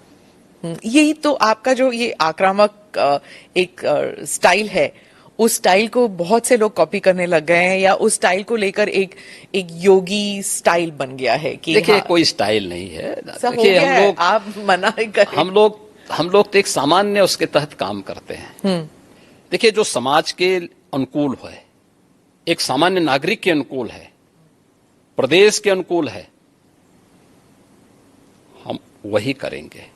यही तो आपका जो ये आक्रामक एक स्टाइल है, उस स्टाइल को बहुत से लोग कॉपी करने लग गए हैं, या उस स्टाइल को लेकर एक योगी स्टाइल बन गया है कि देखिए, कोई स्टाइल नहीं है। देखिए, हम लोग, आप मना करें, हम लोग तो एक सामान्य उसके तहत काम करते हैं। देखिए, जो समाज के अनुकूल है, एक सामान्य नागरिक के अनुकूल है, प्रदेश के अनुकूल है, हम वही करेंगे।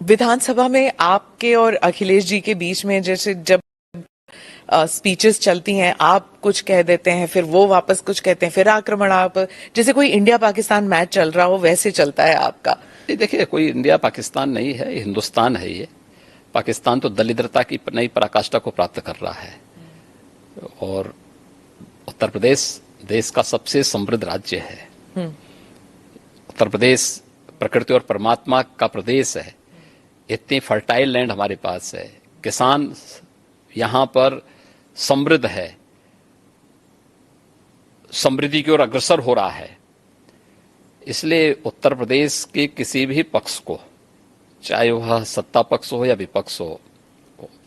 विधानसभा में आपके और अखिलेश जी के बीच में जैसे जब स्पीचेस चलती हैं, आप कुछ कह देते हैं, फिर वो वापस कुछ कहते हैं, फिर आक्रमण, आप जैसे कोई इंडिया पाकिस्तान मैच चल रहा हो वैसे चलता है आपका। देखिए, कोई इंडिया पाकिस्तान नहीं है, ये हिंदुस्तान है। ये पाकिस्तान तो दलिद्रता की नई पराकाष्ठा को प्राप्त कर रहा है, और उत्तर प्रदेश देश का सबसे समृद्ध राज्य है। उत्तर प्रदेश प्रकृति और परमात्मा का प्रदेश है। इतनी फर्टाइल लैंड हमारे पास है, किसान यहां पर समृद्ध है, समृद्धि की ओर अग्रसर हो रहा है। इसलिए उत्तर प्रदेश के किसी भी पक्ष को, चाहे वह सत्ता पक्ष हो या विपक्ष हो,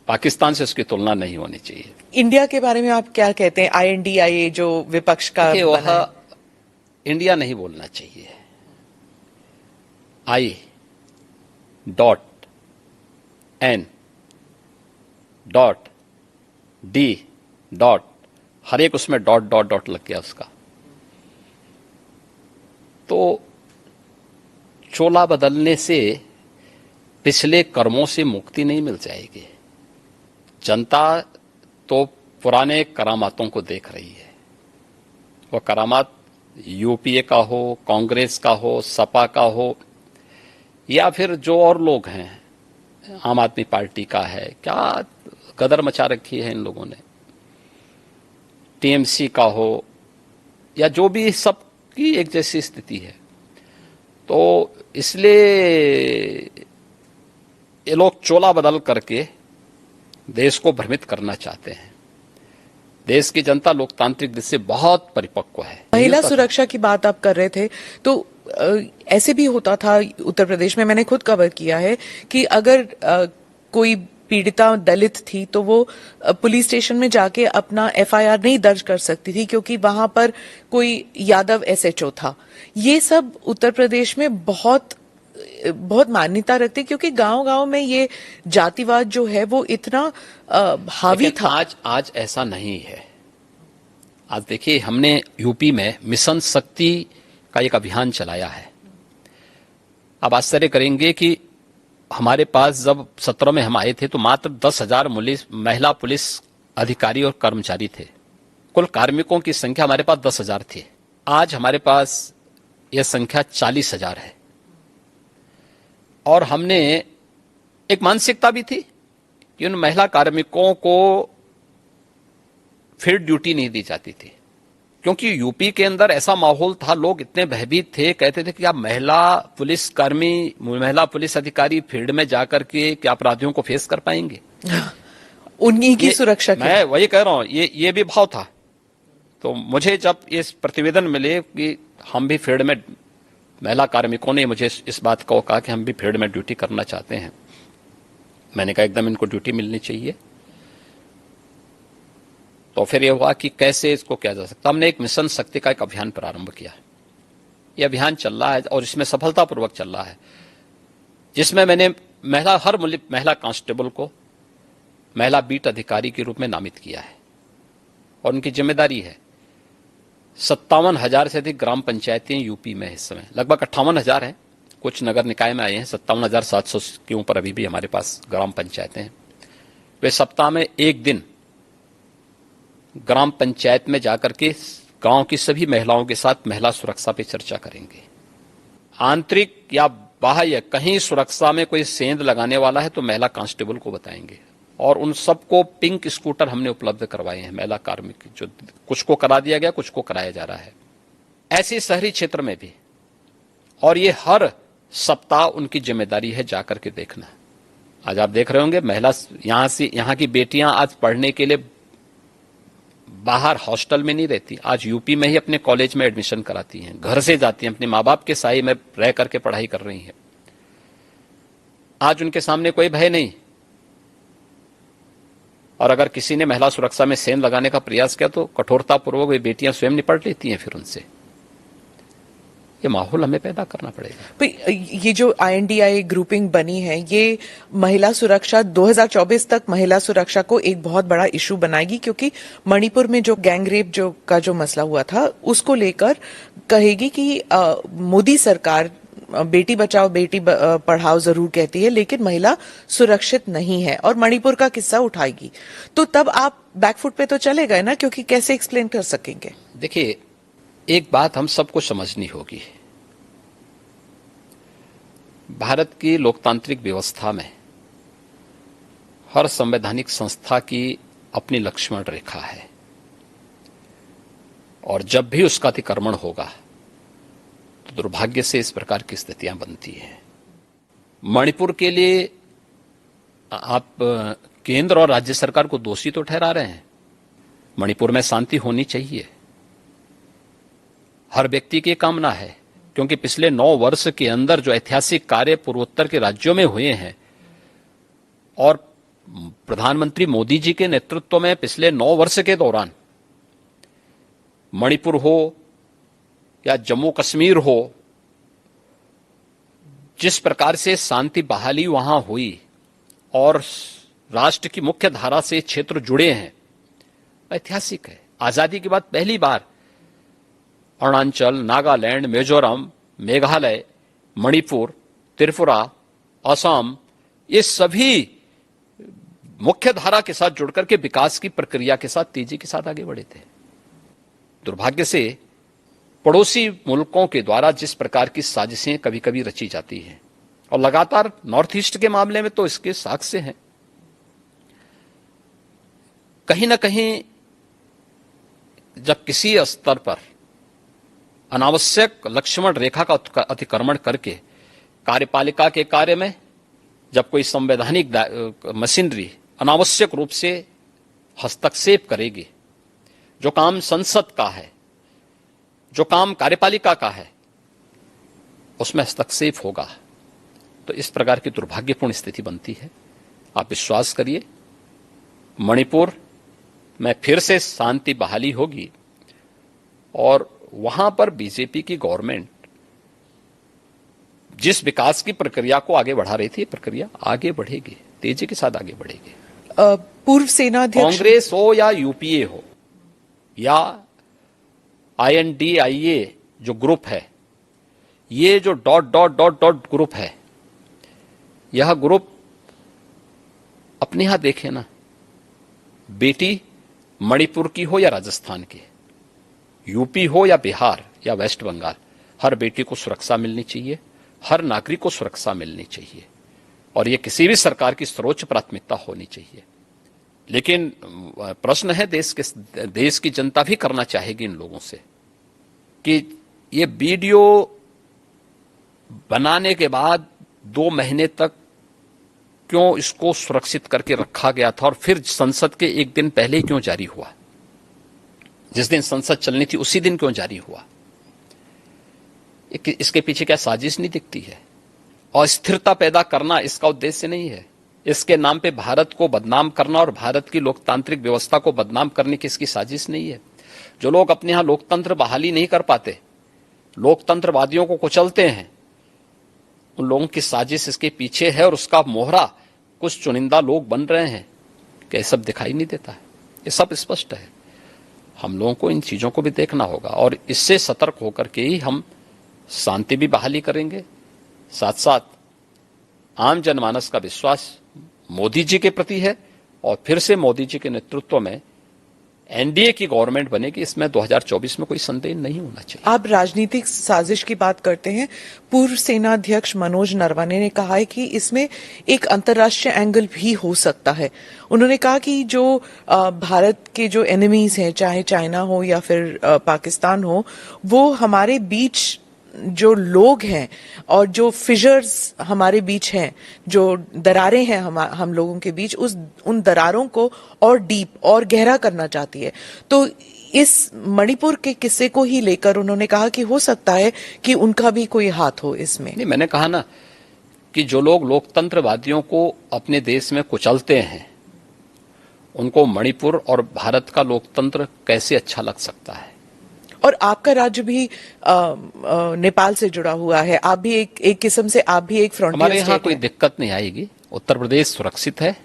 पाकिस्तान से उसकी तुलना नहीं होनी चाहिए। इंडिया के बारे में आप क्या कहते हैं? INDIA जो विपक्ष का वह इंडिया नहीं बोलना चाहिए। I.N.D. हर एक उसमें डॉट लग गया उसका। तो चोला बदलने से पिछले कर्मों से मुक्ति नहीं मिल जाएगी। जनता तो पुराने करामातों को देख रही है। वह करामात यूपीए का हो, कांग्रेस का हो, सपा का हो, या फिर जो और लोग हैं, आम आदमी पार्टी का है, क्या कदर मचा रखी है इन लोगों ने, टीएमसी का हो, या जो भी, सबकी एक जैसी स्थिति है। तो इसलिए ये लोग चोला बदल करके देश को भ्रमित करना चाहते हैं। देश की जनता लोकतांत्रिक दृष्टि से बहुत परिपक्व है। महिला सुरक्षा की बात आप कर रहे थे, तो ऐसे भी होता था उत्तर प्रदेश में, मैंने खुद कवर किया है कि अगर कोई पीड़िता दलित थी तो वो पुलिस स्टेशन में जाके अपना एफआईआर नहीं दर्ज कर सकती थी क्योंकि वहां पर कोई यादव एसएचओ था। ये सब उत्तर प्रदेश में बहुत बहुत मान्यता रखती, क्योंकि गांव-गांव में ये जातिवाद जो है वो इतना हावी था। आज ऐसा नहीं है। आज देखिए, हमने यूपी में मिशन शक्ति का एक अभियान चलाया है। आप आश्चर्य करेंगे कि हमारे पास जब 17 में हम आए थे तो मात्र 10,000 महिला पुलिस अधिकारी और कर्मचारी थे। कुल कार्मिकों की संख्या हमारे पास 10,000 थी। आज हमारे पास यह संख्या 40,000 है। और हमने एक मानसिकता भी थी कि उन महिला कार्मिकों को फील्ड ड्यूटी नहीं दी जाती थी, क्योंकि यूपी के अंदर ऐसा माहौल था, लोग इतने भयभीत थे, कहते थे कि आप महिला पुलिसकर्मी, महिला पुलिस अधिकारी फील्ड में जाकर के क्या अपराधियों को फेस कर पाएंगे? उन्हीं की सुरक्षा की। मैं वही कह रहा हूं, ये भी भाव था। तो मुझे जब ये प्रतिवेदन मिले कि हम भी फील्ड में, महिला कार्मिकों ने मुझे इस बात को कहा कि हम भी फील्ड में ड्यूटी करना चाहते हैं, मैंने कहा एकदम इनको ड्यूटी मिलनी चाहिए। तो फिर यह हुआ कि कैसे इसको किया जा सकता। हमने एक मिशन शक्ति का एक अभियान प्रारंभ किया। यह अभियान चल रहा है और इसमें सफलतापूर्वक चल रहा है, जिसमें मैंने हर महिला कांस्टेबल को महिला बीट अधिकारी के रूप में नामित किया है। और उनकी जिम्मेदारी है 57,000 से अधिक ग्राम पंचायतें यूपी में इस समय, लगभग 58,000 हैं, कुछ नगर निकाय में आए हैं, 57,700 के ऊपर अभी भी हमारे पास ग्राम पंचायतें हैं। वे सप्ताह में एक दिन ग्राम पंचायत में जाकर के गांव की सभी महिलाओं के साथ महिला सुरक्षा पे चर्चा करेंगे। आंतरिक या बाह्य कहीं सुरक्षा में कोई सेंध लगाने वाला है तो महिला कांस्टेबल को बताएंगे। और उन सबको पिंक स्कूटर हमने उपलब्ध करवाए हैं, महिला कार्मिक, जो कुछ को करा दिया गया, कुछ को कराया जा रहा है। ऐसे शहरी क्षेत्र में भी। और ये हर सप्ताह उनकी जिम्मेदारी है जाकर के देखना। आज आप देख रहे होंगे महिला यहाँ की बेटियां आज पढ़ने के लिए बाहर हॉस्टल में नहीं रहती, आज यूपी में ही अपने कॉलेज में एडमिशन कराती हैं, घर से जाती हैं, अपने माँ बाप के साए में रह करके पढ़ाई कर रही हैं। आज उनके सामने कोई भय नहीं। और अगर किसी ने महिला सुरक्षा में सेंध लगाने का प्रयास किया तो कठोरतापूर्वक वे बेटियां स्वयं निपट लेती हैं फिर उनसे। ये माहौल हमें पैदा करना पड़ेगा। ये जो INDI ग्रुपिंग बनी है, ये महिला सुरक्षा 2024 तक महिला सुरक्षा को एक बहुत बड़ा इशू बनाएगी, क्योंकि मणिपुर में जो गैंग रेप जो मसला हुआ था उसको लेकर कहेगी कि मोदी सरकार बेटी बचाओ बेटी पढ़ाओ जरूर कहती है, लेकिन महिला सुरक्षित नहीं है, और मणिपुर का किस्सा उठाएगी। तो तब आप बैकफुट पे तो चले गए ना, क्योंकि कैसे एक्सप्लेन कर सकेंगे? देखिए, एक बात हम सबको समझनी होगी। भारत की लोकतांत्रिक व्यवस्था में हर संवैधानिक संस्था की अपनी लक्ष्मण रेखा है, और जब भी उसका अतिक्रमण होगा तो दुर्भाग्य से इस प्रकार की स्थितियां बनती हैं। मणिपुर के लिए आप केंद्र और राज्य सरकार को दोषी तो ठहरा रहे हैं। मणिपुर में शांति होनी चाहिए, हर व्यक्ति की कामना है, क्योंकि पिछले 9 वर्ष के अंदर जो ऐतिहासिक कार्य पूर्वोत्तर के राज्यों में हुए हैं, और प्रधानमंत्री मोदी जी के नेतृत्व में पिछले 9 वर्ष के दौरान मणिपुर हो या जम्मू कश्मीर हो, जिस प्रकार से शांति बहाली वहां हुई और राष्ट्र की मुख्य धारा से क्षेत्र जुड़े हैं, ऐतिहासिक है। आजादी के बाद पहली बार अरुणाचल, नागालैंड, मिजोरम, मेघालय, मणिपुर, त्रिपुरा, असम, ये सभी मुख्य धारा के साथ जुड़कर के विकास की प्रक्रिया के साथ तेजी के साथ आगे बढ़े थे। दुर्भाग्य से पड़ोसी मुल्कों के द्वारा जिस प्रकार की साजिशें कभी कभी रची जाती हैं, और लगातार नॉर्थ ईस्ट के मामले में तो इसके साक्ष्य हैं, कहीं ना कहीं जब किसी स्तर पर अनावश्यक लक्ष्मण रेखा का अतिक्रमण करके कार्यपालिका के कार्य में जब कोई संवैधानिक मशीनरी अनावश्यक रूप से हस्तक्षेप करेगी, जो काम संसद का है, जो काम कार्यपालिका का है, उसमें हस्तक्षेप होगा तो इस प्रकार की दुर्भाग्यपूर्ण स्थिति बनती है। आप विश्वास करिए, मणिपुर में फिर से शांति बहाली होगी और वहां पर बीजेपी की गवर्नमेंट जिस विकास की प्रक्रिया को आगे बढ़ा रही थी, प्रक्रिया आगे बढ़ेगी, तेजी के साथ आगे बढ़ेगी। पूर्व सेनाध्यक्ष कांग्रेस हो या यूपीए हो या INDIA जो ग्रुप है, ये जो ... ग्रुप है, यह ग्रुप अपने यहां देखे ना, बेटी मणिपुर की हो या राजस्थान की, यूपी हो या बिहार या वेस्ट बंगाल, हर बेटी को सुरक्षा मिलनी चाहिए, हर नागरिक को सुरक्षा मिलनी चाहिए और यह किसी भी सरकार की सर्वोच्च प्राथमिकता होनी चाहिए। लेकिन प्रश्न है देश की जनता भी करना चाहेगी इन लोगों से कि ये वीडियो बनाने के बाद 2 महीने तक क्यों इसको सुरक्षित करके रखा गया था और फिर संसद के एक दिन पहले ही क्यों जारी हुआ, जिस दिन संसद चलनी थी उसी दिन क्यों जारी हुआ? इसके पीछे क्या साजिश नहीं दिखती है? अस्थिरता पैदा करना इसका उद्देश्य नहीं है। इसके नाम पे भारत को बदनाम करना और भारत की लोकतांत्रिक व्यवस्था को बदनाम करने की इसकी साजिश नहीं है। जो लोग अपने यहां लोकतंत्र बहाली नहीं कर पाते, लोकतंत्रवादियों को कुचलते हैं, उन लोगों की साजिश इसके पीछे है और उसका मोहरा कुछ चुनिंदा लोग बन रहे हैं। क्या सब दिखाई नहीं देता है? ये सब स्पष्ट है। हम लोगों को इन चीजों को भी देखना होगा और इससे सतर्क होकर के ही हम शांति भी बहाली करेंगे। साथ साथ आम जनमानस का विश्वास मोदी जी के प्रति है और फिर से मोदी जी के नेतृत्व में NDA की गवर्नमेंट बनेगी, इसमें 2024 में कोई संदेह नहीं होना चाहिए। आप राजनीतिक साजिश की बात करते हैं। पूर्व सेनाध्यक्ष मनोज नरवणे ने कहा है कि इसमें एक अंतर्राष्ट्रीय एंगल भी हो सकता है। उन्होंने कहा कि जो भारत के जो एनिमीज हैं, चाहे चाइना हो या फिर पाकिस्तान हो, वो हमारे बीच जो लोग हैं और जो फिशर्स हमारे बीच हैं, जो दरारें हैं हम लोगों के बीच, उन दरारों को और डीप और गहरा करना चाहती है। तो इस मणिपुर के किस्से को ही लेकर उन्होंने कहा कि हो सकता है कि उनका भी कोई हाथ हो इसमें। नहीं, मैंने कहा ना कि जो लोग लोकतंत्रवादियों को अपने देश में कुचलते हैं, उनको मणिपुर और भारत का लोकतंत्र कैसे अच्छा लग सकता है? और आपका राज्य भी नेपाल से जुड़ा हुआ है, आप भी एक किस्म से आप भी एक फ्रंटियर हमारे यहाँ स्टेट कोई है। दिक्कत नहीं आएगी। उत्तर प्रदेश सुरक्षित है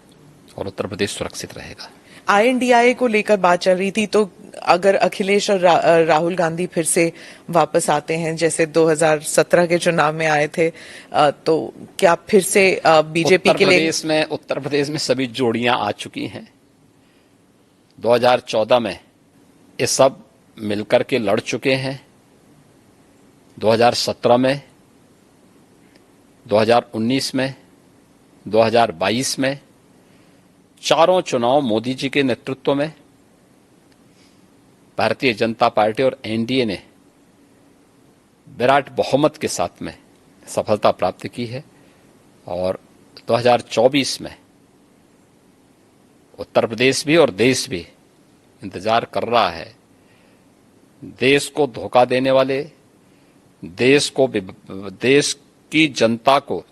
और उत्तर प्रदेश सुरक्षित रहेगा। INDIA को लेकर बात चल रही थी, तो अगर अखिलेश और राहुल गांधी फिर से वापस आते हैं जैसे 2017 के चुनाव में आए थे, तो क्या फिर से बीजेपी के लिए? उत्तर प्रदेश में सभी जोड़ियां आ चुकी हैं। 2014 में ये सब मिलकर के लड़ चुके हैं। 2017 में, 2019 में, 2022 में चारों चुनाव मोदी जी के नेतृत्व में भारतीय जनता पार्टी और NDA ने विराट बहुमत के साथ में सफलता प्राप्त की है और 2024 में उत्तर प्रदेश भी और देश भी इंतजार कर रहा है। देश को धोखा देने वाले, देश की जनता को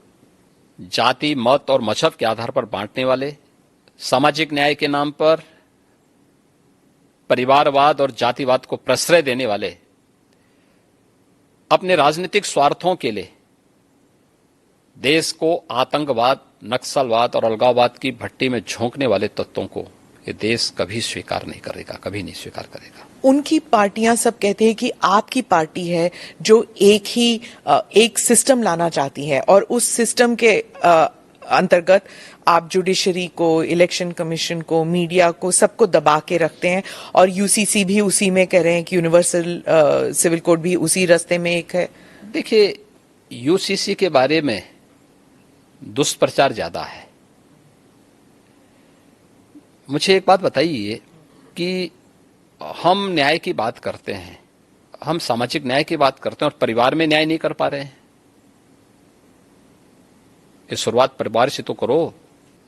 जाति, मत और मजहब के आधार पर बांटने वाले, सामाजिक न्याय के नाम पर परिवारवाद और जातिवाद को प्रश्रय देने वाले, अपने राजनीतिक स्वार्थों के लिए देश को आतंकवाद, नक्सलवाद और अलगाववाद की भट्टी में झोंकने वाले तत्वों को ये देश कभी स्वीकार नहीं करेगा, कभी नहीं स्वीकार करेगा। उनकी पार्टियां सब कहती है कि आपकी पार्टी है जो एक सिस्टम लाना चाहती है और उस सिस्टम के अंतर्गत आप जुडिशरी को, इलेक्शन कमीशन को, मीडिया को, सबको दबा के रखते हैं और UCC भी उसी में कह रहे हैं कि यूनिवर्सल सिविल कोड भी उसी रास्ते में एक है। देखिए, UCC के बारे में दुष्प्रचार ज्यादा है। मुझे एक बात बताइए कि हम न्याय की बात करते हैं, हम सामाजिक न्याय की बात करते हैं और परिवार में न्याय नहीं कर पा रहे हैं। ये शुरुआत परिवार से तो करो।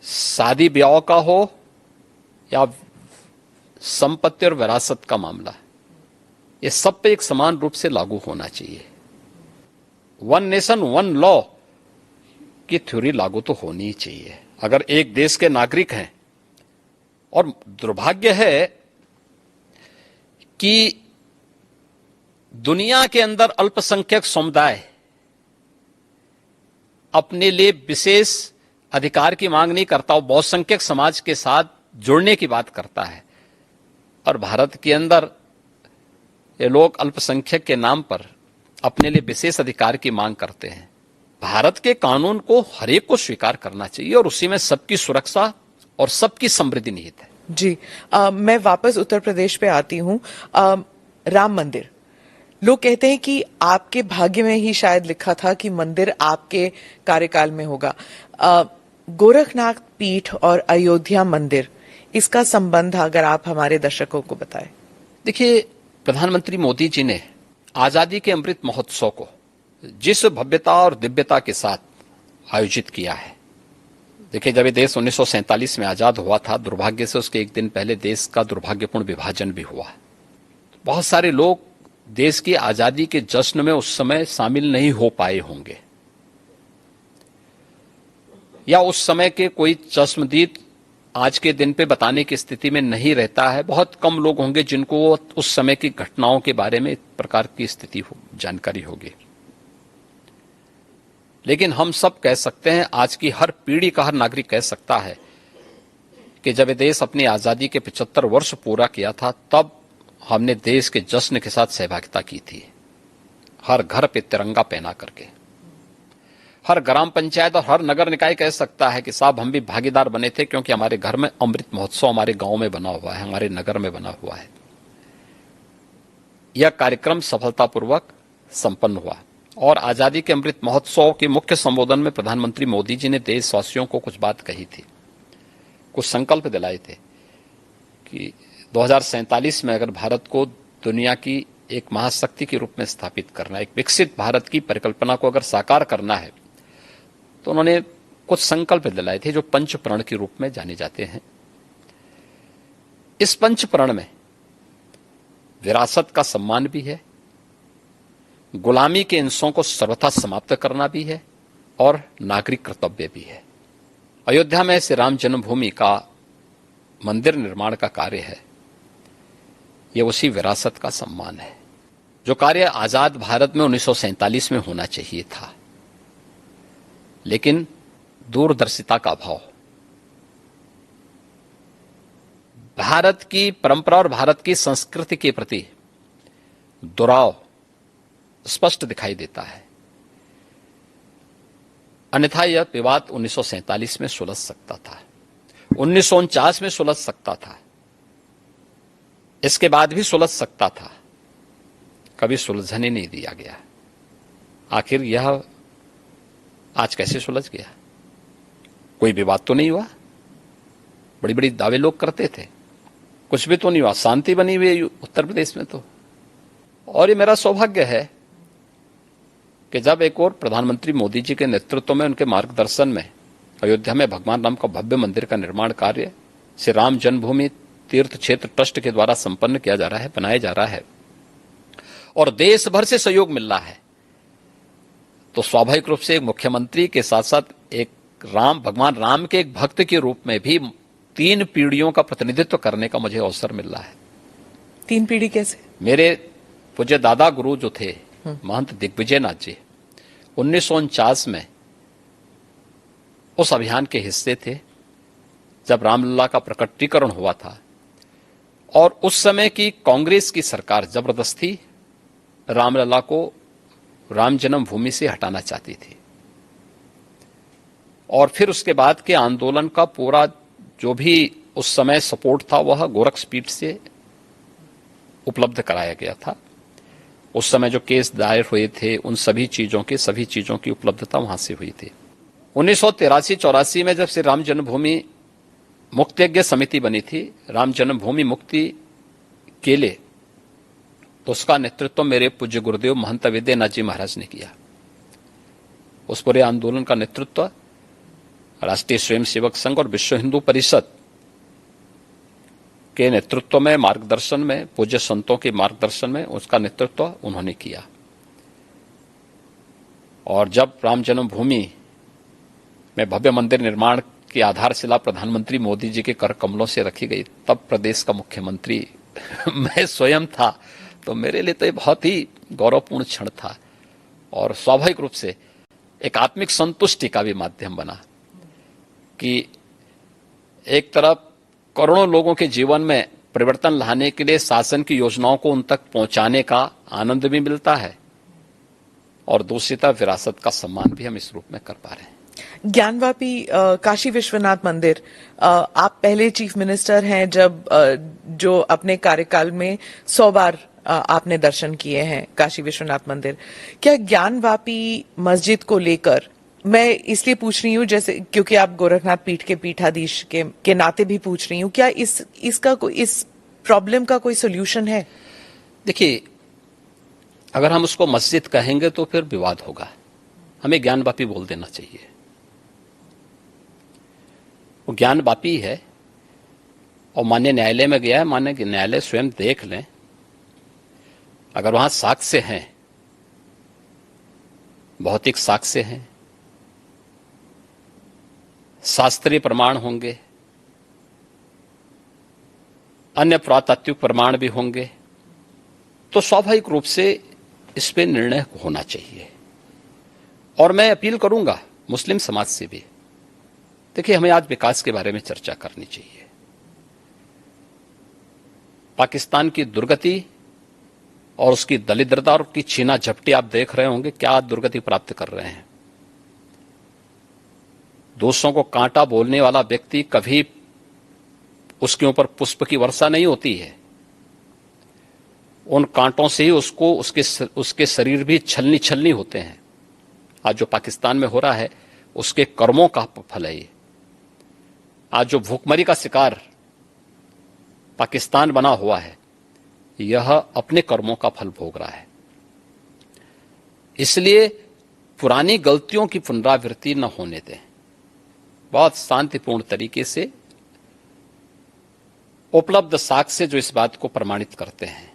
शादी ब्याह का हो या संपत्ति और विरासत का मामला, ये सब पे एक समान रूप से लागू होना चाहिए। वन नेशन वन लॉ की थ्योरी लागू तो होनी ही चाहिए अगर एक देश के नागरिक हैं। और दुर्भाग्य है कि दुनिया के अंदर अल्पसंख्यक समुदाय अपने लिए विशेष अधिकार की मांग नहीं करता, वो बहुसंख्यक समाज के साथ जुड़ने की बात करता है। और भारत के अंदर ये लोग अल्पसंख्यक के नाम पर अपने लिए विशेष अधिकार की मांग करते हैं। भारत के कानून को हरेक को स्वीकार करना चाहिए और उसी में सबकी सुरक्षा और सबकी समृद्धि निहित है। जी, मैं वापस उत्तर प्रदेश पे आती हूँ। राम मंदिर, लोग कहते हैं कि आपके भाग्य में ही शायद लिखा था कि मंदिर आपके कार्यकाल में होगा। गोरखनाथ पीठ और अयोध्या मंदिर, इसका संबंध अगर आप हमारे दर्शकों को बताएं। देखिए, प्रधानमंत्री मोदी जी ने आजादी के अमृत महोत्सव को जिस भव्यता और दिव्यता के साथ आयोजित किया है, देखिए जब ये देश 1947 में आजाद हुआ था, दुर्भाग्य से उसके एक दिन पहले देश का दुर्भाग्यपूर्ण विभाजन भी हुआ। बहुत सारे लोग देश की आजादी के जश्न में उस समय शामिल नहीं हो पाए होंगे, या उस समय के कोई चश्मदीद आज के दिन पे बताने की स्थिति में नहीं रहता है। बहुत कम लोग होंगे जिनको उस समय की घटनाओं के बारे में इस प्रकार की स्थिति जानकारी होगी। लेकिन हम सब कह सकते हैं, आज की हर पीढ़ी का हर नागरिक कह सकता है कि जब ये देश अपनी आजादी के 75 वर्ष पूरा किया था, तब हमने देश के जश्न के साथ सहभागिता की थी, हर घर पे तिरंगा पहना करके। हर ग्राम पंचायत और हर नगर निकाय कह सकता है कि साहब हम भी भागीदार बने थे, क्योंकि हमारे घर में अमृत महोत्सव हमारे गांव में बना हुआ है, हमारे नगर में बना हुआ है। यह कार्यक्रम सफलतापूर्वक संपन्न हुआ और आजादी के अमृत महोत्सव के मुख्य संबोधन में प्रधानमंत्री मोदी जी ने देशवासियों को कुछ बात कही थी, कुछ संकल्प दिलाए थे कि 2047 में अगर भारत को दुनिया की एक महाशक्ति के रूप में स्थापित करना, एक विकसित भारत की परिकल्पना को अगर साकार करना है, तो उन्होंने कुछ संकल्प दिलाए थे जो पंच प्रण के रूप में जाने जाते हैं। इस पंच प्रण में विरासत का सम्मान भी है, गुलामी के इंसों को सर्वथा समाप्त करना भी है और नागरिक कर्तव्य भी है। अयोध्या में श्री राम जन्मभूमि का मंदिर निर्माण का कार्य है, यह उसी विरासत का सम्मान है जो कार्य आजाद भारत में 1947 में होना चाहिए था। लेकिन दूरदर्शिता का अभाव, भारत की परंपरा और भारत की संस्कृति के प्रति दुराव स्पष्ट दिखाई देता है। अन्यथा यह विवाद 1947 में सुलझ सकता था, 1949 में सुलझ सकता था, इसके बाद भी सुलझ सकता था, कभी सुलझने नहीं दिया गया। आखिर यह आज कैसे सुलझ गया? कोई विवाद तो नहीं हुआ, बड़ी बड़ी दावे लोग करते थे, कुछ भी तो नहीं हुआ, शांति बनी हुई उत्तर प्रदेश में तो। और ये मेरा सौभाग्य है कि जब एक और प्रधानमंत्री मोदी जी के नेतृत्व में, उनके मार्गदर्शन में अयोध्या में भगवान राम का भव्य मंदिर का निर्माण कार्य श्री राम जन्मभूमि तीर्थ क्षेत्र ट्रस्ट के द्वारा संपन्न किया जा रहा है, बनाया जा रहा है और देश भर से सहयोग मिल रहा है, तो स्वाभाविक रूप से एक मुख्यमंत्री के साथ साथ एक भगवान राम के एक भक्त के रूप में भी 3 पीढ़ियों का प्रतिनिधित्व करने का मुझे अवसर मिल रहा है। 3 पीढ़ी कैसे? मेरे पूज्य दादा गुरु जो थे महंत दिग्विजय नाथ जी, 1949 में उस अभियान के हिस्से थे जब रामलला का प्रकटीकरण हुआ था और उस समय की कांग्रेस की सरकार जबरदस्ती रामलला को राम जन्मभूमि से हटाना चाहती थी। और फिर उसके बाद के आंदोलन का पूरा जो भी उस समय सपोर्ट था वह गोरखपीठ से उपलब्ध कराया गया था। उस समय जो केस दायर हुए थे उन सभी चीजों की उपलब्धता वहां से हुई थी। 1983-84 में जब श्री राम जन्मभूमि मुक्तियज्ञ समिति बनी थी राम जन्मभूमि मुक्ति के लिए, तो उसका नेतृत्व मेरे पूज्य गुरुदेव महंत विद्यानाथ जी महाराज ने किया। उस पूरे आंदोलन का नेतृत्व राष्ट्रीय स्वयंसेवक संघ और विश्व हिंदू परिषद के नेतृत्व में, मार्गदर्शन में, पूज्य संतों के मार्गदर्शन में उसका नेतृत्व उन्होंने किया। और जब राम जन्मभूमि में भव्य मंदिर निर्माण की आधारशिला प्रधानमंत्री मोदी जी के कर कमलों से रखी गई, तब प्रदेश का मुख्यमंत्री मैं स्वयं था। तो मेरे लिए तो ये बहुत ही गौरवपूर्ण क्षण था और स्वाभाविक रूप से एक आत्मिक संतुष्टि का भी माध्यम बना कि एक तरफ करोड़ों लोगों के जीवन में परिवर्तन लाने के लिए शासन की योजनाओं को उन तक पहुंचाने का आनंद भी मिलता है और दूसरी तरफ विरासत का सम्मान भी हम इस रूप में कर पा रहे हैं। ज्ञानवापी काशी विश्वनाथ मंदिर, आप पहले चीफ मिनिस्टर हैं जब जो अपने कार्यकाल में 100 बार आपने दर्शन किए हैं काशी विश्वनाथ मंदिर। क्या ज्ञानवापी मस्जिद को लेकर, मैं इसलिए पूछ रही हूँ जैसे क्योंकि आप गोरखनाथ पीठ के पीठाधीश के नाते भी पूछ रही हूँ, क्या इस प्रॉब्लम का कोई सोल्यूशन है? देखिए, अगर हम उसको मस्जिद कहेंगे तो फिर विवाद होगा, हमें ज्ञानवापी बोल देना चाहिए। वो ज्ञानवापी है और माननीय न्यायालय में गया है, माननीय न्यायालय स्वयं देख लें, अगर वहां साक्ष्य हैं, भौतिक साक्ष्य हैं, शास्त्रीय प्रमाण होंगे, अन्य पुरातात्विक प्रमाण भी होंगे, तो स्वाभाविक रूप से इस पे निर्णय होना चाहिए। और मैं अपील करूंगा मुस्लिम समाज से भी, देखिए हमें आज विकास के बारे में चर्चा करनी चाहिए। पाकिस्तान की दुर्गति और उसकी दलिद्रता और उसकी छीना झपटी आप देख रहे होंगे, क्या दुर्गति प्राप्त कर रहे हैं। दूसरों को कांटा बोलने वाला व्यक्ति कभी उसके ऊपर पुष्प की वर्षा नहीं होती है, उन कांटों से ही उसके शरीर भी छलनी छलनी होते हैं। आज जो पाकिस्तान में हो रहा है उसके कर्मों का फल है ये। आज जो भूखमरी का शिकार पाकिस्तान बना हुआ है, यह अपने कर्मों का फल भोग रहा है। इसलिए पुरानी गलतियों की पुनरावृत्ति न होने दें, बहुत शांतिपूर्ण तरीके से उपलब्ध साक्ष्य जो इस बात को प्रमाणित करते हैं।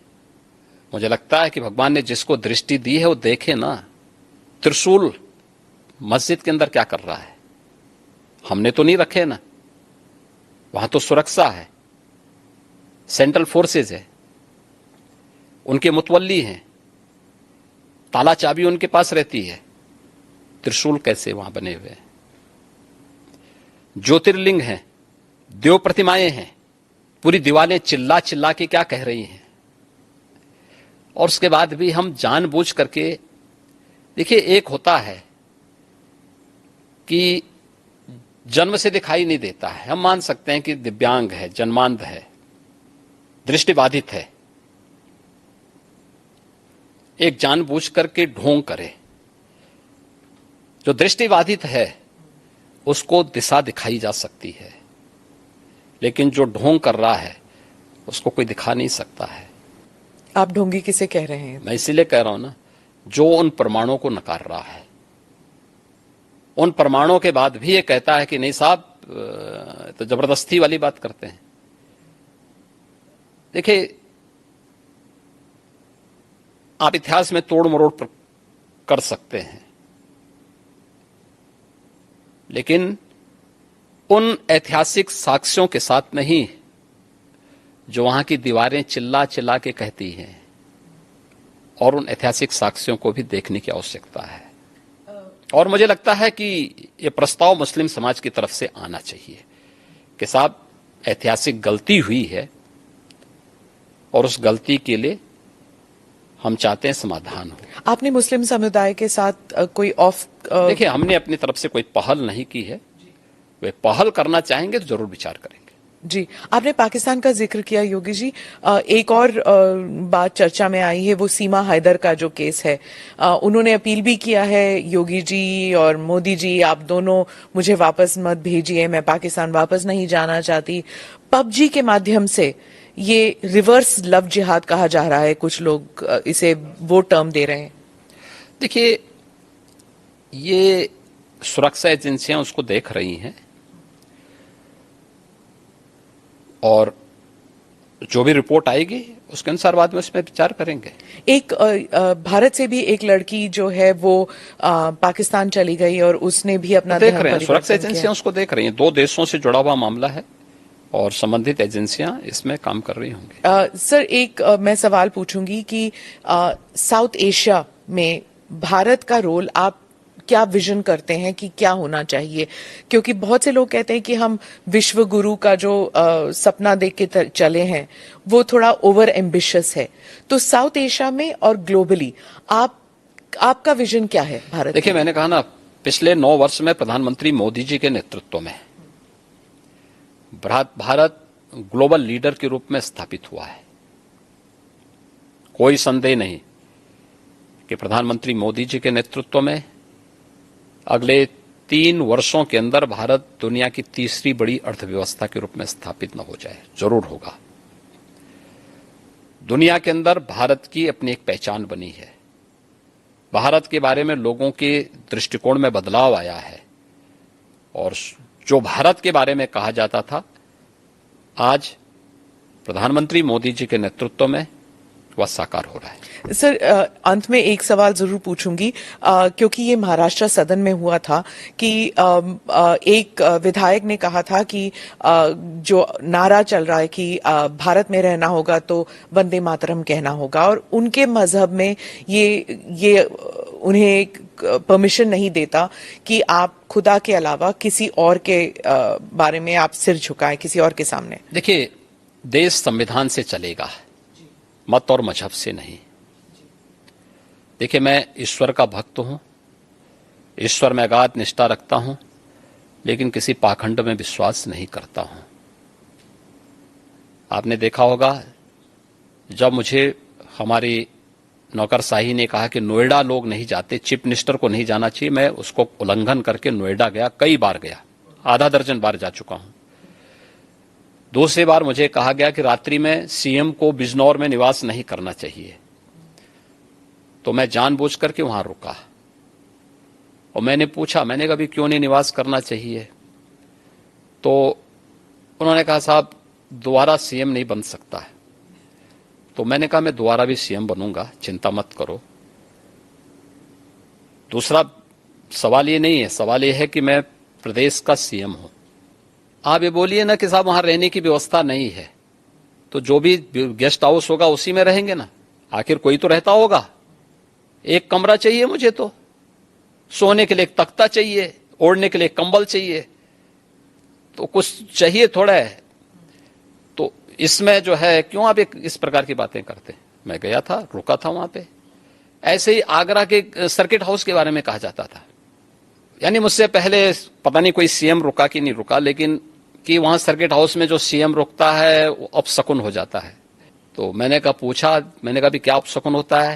मुझे लगता है कि भगवान ने जिसको दृष्टि दी है वो देखे ना, त्रिशूल मस्जिद के अंदर क्या कर रहा है, हमने तो नहीं रखे ना, वहां तो सुरक्षा है, सेंट्रल फोर्सेज है, उनके मुतवल्ली हैं, ताला चाबी उनके पास रहती है, त्रिशूल कैसे वहां बने हुए हैं? ज्योतिर्लिंग हैं, देव प्रतिमाएं हैं, पूरी दीवारें चिल्ला चिल्ला के क्या कह रही हैं। और उसके बाद भी हम जानबूझ करके, देखिए एक होता है कि जन्म से दिखाई नहीं देता है, हम मान सकते हैं कि दिव्यांग है, जन्मांध है, दृष्टिबाधित है, एक जानबूझ करके ढोंग करे। जो दृष्टिबाधित है उसको दिशा दिखाई जा सकती है, लेकिन जो ढोंग कर रहा है उसको कोई दिखा नहीं सकता है। आप ढोंगी किसे कह रहे हैं? मैं इसीलिए कह रहा हूं ना, जो उन प्रमाणों को नकार रहा है, उन प्रमाणों के बाद भी ये कहता है कि नहीं साहब, तो जबरदस्ती वाली बात करते हैं। देखिए, आप इतिहास में तोड़ मरोड़ कर सकते हैं, लेकिन उन ऐतिहासिक साक्ष्यों के साथ नहीं जो वहां की दीवारें चिल्ला चिल्ला के कहती हैं, और उन ऐतिहासिक साक्ष्यों को भी देखने की आवश्यकता है। और मुझे लगता है कि ये प्रस्ताव मुस्लिम समाज की तरफ से आना चाहिए कि साहब ऐतिहासिक गलती हुई है और उस गलती के लिए हम चाहते हैं समाधान हो। आपने मुस्लिम समुदाय के साथ कोई देखिए, हमने अपनी तरफ से कोई पहल नहीं की है, वे पहल करना चाहेंगे तो जरूर विचार करेंगे। जी, आपने पाकिस्तान का जिक्र किया योगी जी, एक और बात चर्चा में आई है, वो सीमा हैदर का जो केस है। उन्होंने अपील भी किया है, योगी जी और मोदी जी आप दोनों मुझे वापस मत भेजिए, मैं पाकिस्तान वापस नहीं जाना चाहती। पबजी के माध्यम से ये रिवर्स लव जिहाद कहा जा रहा है, कुछ लोग इसे वो टर्म दे रहे हैं। देखिए, ये सुरक्षा एजेंसियां उसको देख रही हैं और जो भी रिपोर्ट आएगी उसके अनुसार बाद में उसमें विचार करेंगे। एक भारत से भी एक लड़की जो है वो पाकिस्तान चली गई और उसने भी अपना देख धर्म रहे हैं, सुरक्षा परिवर्तन किया। एजेंसियां उसको देख रही हैं। 2 देशों से जुड़ा हुआ मामला है और संबंधित एजेंसियां इसमें काम कर रही होंगी। सर एक मैं सवाल पूछूंगी कि साउथ एशिया में भारत का रोल आप क्या विजन करते हैं कि क्या होना चाहिए, क्योंकि बहुत से लोग कहते हैं कि हम विश्व गुरु का जो सपना देख के चले हैं वो थोड़ा ओवर एम्बिशियस है, तो साउथ एशिया में और ग्लोबली आपका विजन क्या है भारत? देखिए, मैंने कहा ना, पिछले 9 वर्ष में प्रधानमंत्री मोदी जी के नेतृत्व में भारत ग्लोबल लीडर के रूप में स्थापित हुआ है। कोई संदेह नहीं कि प्रधानमंत्री मोदी जी के नेतृत्व में अगले 3 वर्षों के अंदर भारत दुनिया की तीसरी बड़ी अर्थव्यवस्था के रूप में स्थापित न हो जाए, जरूर होगा। दुनिया के अंदर भारत की अपनी एक पहचान बनी है। भारत के बारे में लोगों के दृष्टिकोण में बदलाव आया है और जो भारत के बारे में कहा जाता था, आज प्रधानमंत्री मोदी जी के नेतृत्व में वह साकार हो रहा है। सर अंत में एक सवाल जरूर पूछूंगी, क्योंकि ये महाराष्ट्र सदन में हुआ था कि एक विधायक ने कहा था कि जो नारा चल रहा है कि भारत में रहना होगा तो वंदे मातरम कहना होगा, और उनके मजहब में ये उन्हें परमिशन नहीं देता कि आप खुदा के अलावा किसी और के बारे में आप सिर झुकाएं किसी और के सामने। देखिए, देश संविधान से चलेगा, मत और मजहब से नहीं। देखिए, मैं ईश्वर का भक्त हूं, ईश्वर में अगाध निष्ठा रखता हूं, लेकिन किसी पाखंड में विश्वास नहीं करता हूं। आपने देखा होगा, जब मुझे हमारी नौकरशाही ने कहा कि नोएडा लोग नहीं जाते, चीफ मिनिस्टर को नहीं जाना चाहिए, मैं उसको उल्लंघन करके नोएडा गया, कई बार गया, आधा दर्जन बार जा चुका हूं। दूसरी बार मुझे कहा गया कि रात्रि में सीएम को बिजनौर में निवास नहीं करना चाहिए, तो मैं जानबूझ करके वहां रुका और मैंने पूछा, मैंने कहा, क्यों नहीं निवास करना चाहिए? तो उन्होंने कहा, साहब दोबारा सीएम नहीं बन सकता है। तो मैंने कहा, मैं दोबारा भी सीएम बनूंगा, चिंता मत करो। दूसरा सवाल ये नहीं है, सवाल ये है कि मैं प्रदेश का सीएम हूं। आप ये बोलिए ना कि साहब वहां रहने की व्यवस्था नहीं है, तो जो भी गेस्ट हाउस होगा उसी में रहेंगे ना, आखिर कोई तो रहता होगा। एक कमरा चाहिए मुझे, तो सोने के लिए एक तख्ता चाहिए, ओढ़ने के लिए एक कंबल चाहिए, तो कुछ चाहिए थोड़ा है। तो इसमें जो है, क्यों आप इस प्रकार की बातें करते? मैं गया था, रुका था वहां पे। ऐसे ही आगरा के सर्किट हाउस के बारे में कहा जाता था, यानी मुझसे पहले पता नहीं कोई सीएम रुका कि नहीं रुका, लेकिन कि वहां सर्किट हाउस में जो सीएम रुकता है वो अपशकुन हो जाता है। तो मैंने कहा, पूछा, मैंने कहा भी क्या अपशकुन होता है?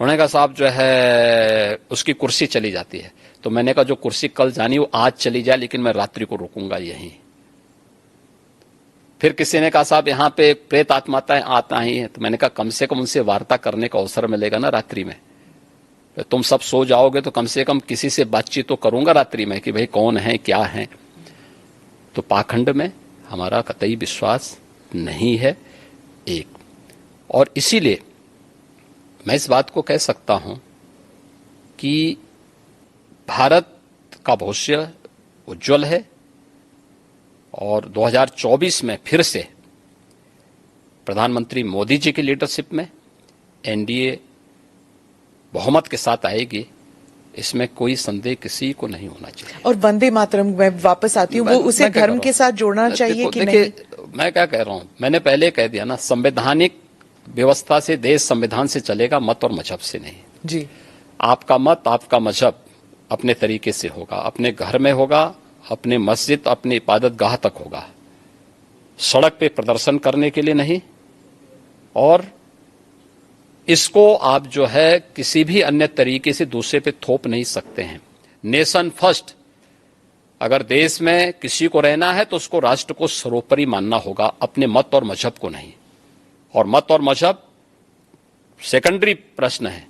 उन्होंने कहा, साहब जो है उसकी कुर्सी चली जाती है। तो मैंने कहा, जो कुर्सी कल जानी वो आज चली जाए, लेकिन मैं रात्रि को रुकूंगा यहीं। फिर किसी ने कहा, साहब यहाँ पे प्रेत आत्माएं आता ही हैं। तो मैंने कहा, कम से कम उनसे वार्ता करने का अवसर मिलेगा ना रात्रि में। तुम सब सो जाओगे तो कम से कम किसी से बातचीत तो करूंगा रात्रि में कि भाई कौन है, क्या है। तो पाखंड में हमारा कतई विश्वास नहीं है, एक। और इसीलिए मैं इस बात को कह सकता हूं कि भारत का भविष्य उज्जवल है और 2024 में फिर से प्रधानमंत्री मोदी जी की लीडरशिप में एनडीए बहुमत के साथ आएगी, इसमें कोई संदेह किसी को नहीं होना चाहिए। और वंदे मातरम मैं वापस आती हूँ, वो उसे धर्म के साथ जोड़ना चाहिए कि नहीं? मैं क्या कह रहा हूं, मैंने पहले कह दिया ना, संवैधानिक व्यवस्था से देश संविधान से चलेगा, मत और मजहब से नहीं। जी, आपका मत, आपका मजहब अपने तरीके से होगा, अपने घर में होगा, अपने मस्जिद, अपने इबादत गाह तक होगा, सड़क पे प्रदर्शन करने के लिए नहीं। और इसको आप जो है किसी भी अन्य तरीके से दूसरे पे थोप नहीं सकते हैं। नेशन फर्स्ट, अगर देश में किसी को रहना है तो उसको राष्ट्र को सर्वोपरि मानना होगा, अपने मत और मजहब को नहीं। और मत और मजहब सेकेंडरी प्रश्न है,